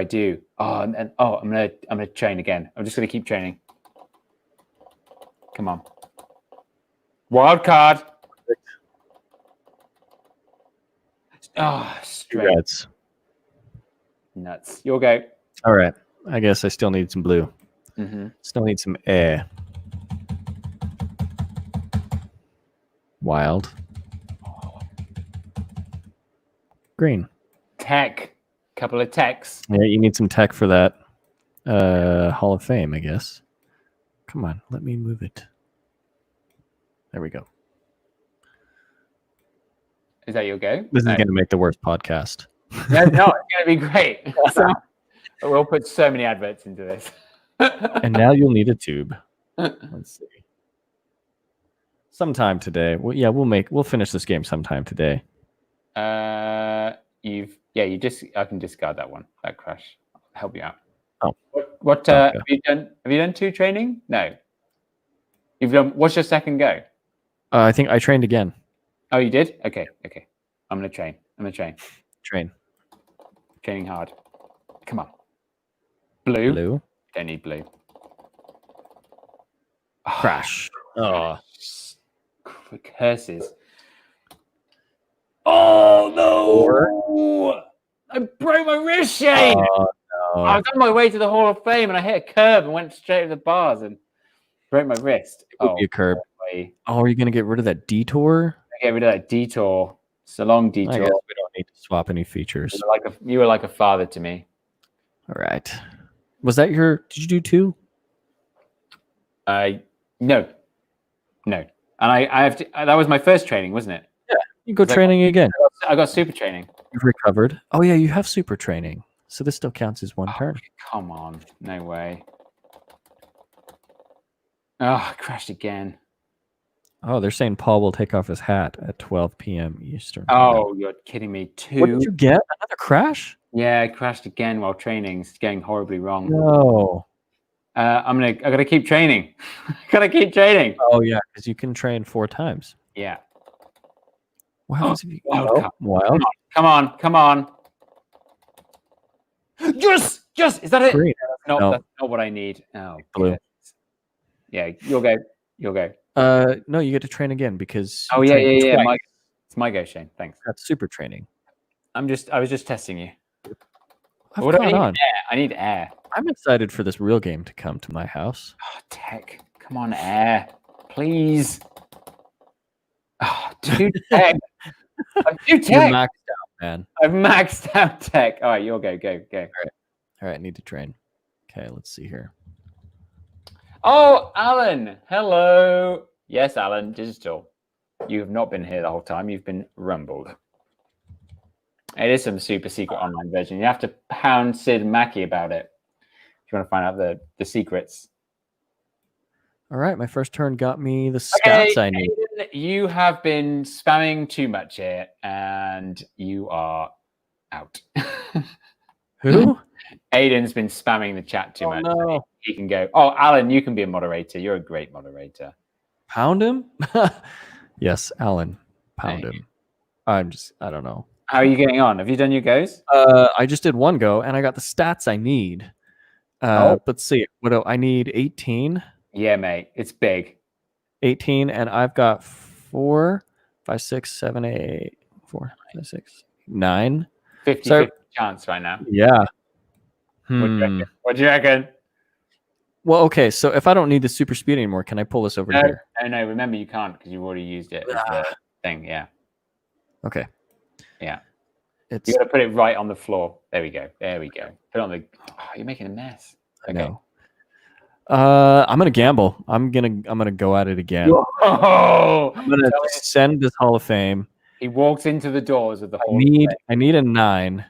do. Oh, and I'm gonna train again. I'm just gonna keep training. Come on. Wild card. Oh, strength. Congrats. Nuts. Your go. All right. I guess I still need some blue. Mm-hmm. Still need some air. Wild. Green. Tech. Couple of techs. Yeah, you need some tech for that. Hall of Fame, I guess. Come on, let me move it. There we go. Is that your go? This is going to make the worst podcast. No, it's gonna be great. We'll put so many adverts into this. And now you'll need a tube. Let's see. Sometime today. Well, yeah, we'll finish this game sometime today. I can discard that one. That crash. I'll help you out. Oh. What Okay. have you done? Have you done 2 training? No. You've done. What's your second go? I think I trained again. Oh, you did? Okay. I'm gonna train. Train. Training hard. Come on. Blue. Blue. Don't need blue. Crash. Oh. Curses. Oh no! I broke my wrist, Shane. No. I was on my way to the Hall of Fame and I hit a curb and went straight to the bars and broke my wrist. It would be a curb. Boy. Oh, are you going to get rid of that detour? Get rid of that detour. It's a long I detour. guess we don't need to swap any features. You were like a father to me. All right. Was that your... Did you do 2? No. And I have to. That was my first training, wasn't it? You go training again. I got super training. You've recovered. Oh, yeah, you have super training. So this still counts as 1 turn. Come on. No way. Oh, I crashed again. Oh, they're saying Paul will take off his hat at 12 p.m. Eastern. Oh, you're kidding me. 2. What did you get? Another crash? Yeah, I crashed again while training. It's going horribly wrong. No. I gotta keep training. Gotta keep training. Oh, yeah, because you can train 4 times. Yeah. What happens if you... Wild card. Wild? Come on. Yes! Is that it? Green. No. That's not what I need. Oh, Blue. goodness. Yeah, you'll go. No, you get to train again because... Oh, you trained yeah. twice. It's my go, Shane. Thanks. That's super training. I was just testing you. I've What do I caught need? on. I need air. I'm excited for this real game to come to my house. Oh, tech. Come on, air. Please. Oh, dude, tech. I'm too You're tech. maxed out, man. I've maxed out tech. All right, you'll go. All right, need to train. Okay, let's see here. Oh, Alan. Hello. Yes, Alan, digital. You have not been here the whole time. You've been rumbled. It is some super secret online version. You have to pound Sid Mackey about it if you want to find out the secrets. All right, my first turn got me the stats I need. Aiden, you have been spamming too much here, and you are out. Who? Aiden's been spamming the chat too much. No. He can go. Oh, Alan, you can be a moderator. You're a great moderator. Pound him? Yes, Alan. Pound Hey. him. I don't know. How are you getting on? Have you done your goes? I just did 1 go and I got the stats I need. Let's see. What do I need? 18. Yeah, mate. It's big. 18, and I've got 4, 5, 6, 7, 8, 4, 5, 6, 9. 50-50 chance right now. Yeah. What do you reckon? Well, okay. So if I don't need the super speed anymore, can I pull this over here? No. Remember, you can't because you've already used it as the thing. Yeah. Okay. Yeah. It's. You got to put it right on the floor. There we go. Put it on the. Oh, you're making a mess. I know. I'm gonna gamble. I'm gonna go at it again. Whoa! I'm gonna send this Hall of Fame. He walks into the doors of the Hall of Fame. I need a 9,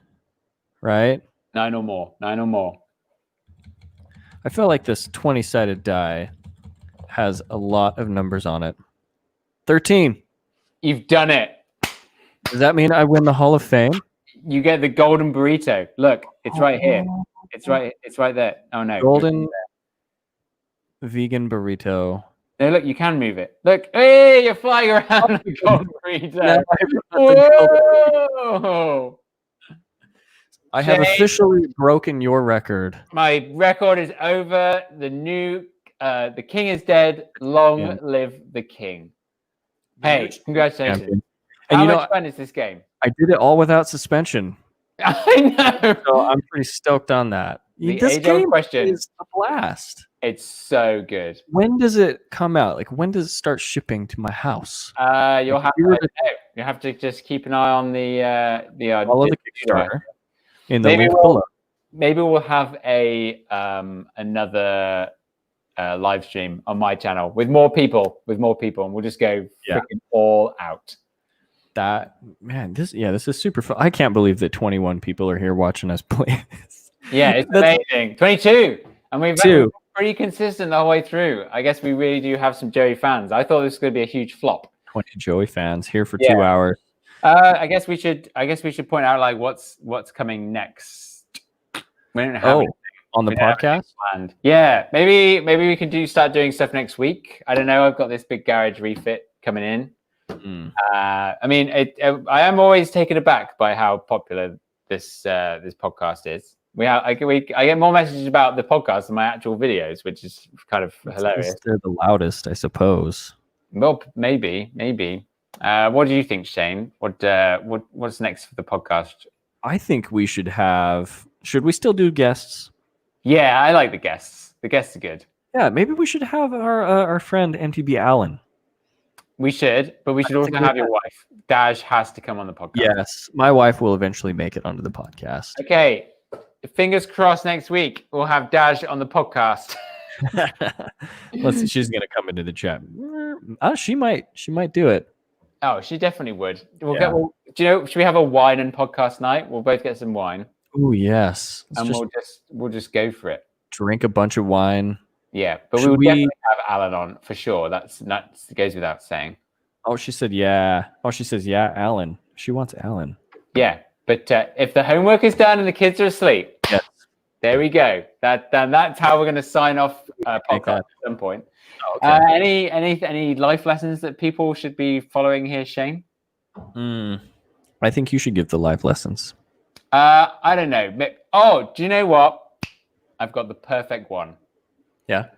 right? 9 or more. 9 or more. I feel like this 20-sided die has a lot of numbers on it. 13. You've done it. Does that mean I win the Hall of Fame? You get the golden burrito. Look, it's right here. It's right there. Oh no. Golden vegan burrito. No, look, you can move it. Look, hey, you're flying around the golden burrito. Whoa! I have officially broken your record. My record is over. The king is dead. Long live the king. Hey, congratulations. Champion. And how much fun is this game? I did it all without suspension. I know. So I'm pretty stoked on that. This game is a blast. It's so good. When does it come out? Like, when does it start shipping to my house? You'll have to just keep an eye on the follow the Kickstarter in the link below. Maybe we'll have another live stream on my channel with more people, and we'll just go freaking all out. This is super fun. I can't believe that 21 people are here watching us play this. Yeah, it's amazing. 22, and we've been pretty consistent the whole way through. I guess we really do have some Joey fans. I thought this was going to be a huge flop. 20 Joey fans here for 2 hours. I guess we should point out like what's coming next. We don't have on the podcast. Planned. Yeah, maybe we can start doing stuff next week. I don't know. I've got this big garage refit coming in. I mean, I am always taken aback by how popular this podcast is. I get more messages about the podcast than my actual videos, which is kind of hilarious. They're the loudest, I suppose. Well, maybe. What do you think, Shane? What's next for the podcast? I think we should have. Should we still do guests? Yeah, I like the guests. The guests are good. Yeah, maybe we should have our friend MTB Allen. We should, but we should also have your wife. Daj has to come on the podcast. Yes, my wife will eventually make it onto the podcast. Okay, fingers crossed. Next week we'll have Daj on the podcast. Let's see. She's gonna come into the chat. She might do it. Oh, she definitely would. Do you know? Should we have a wine and podcast night? We'll both get some wine. Oh yes, we'll just go for it. Drink a bunch of wine. Yeah, but we will definitely have Alan on for sure. That goes without saying. Oh, she said yeah. Oh, she says yeah, Alan. She wants Alan. Yeah, but if the homework is done and the kids are asleep, yes, there we go. That's how we're going to sign off podcast at some point. Oh, okay. Any life lessons that people should be following here, Shane? I think you should give the life lessons. I don't know. Do you know what? I've got the perfect one. Yeah.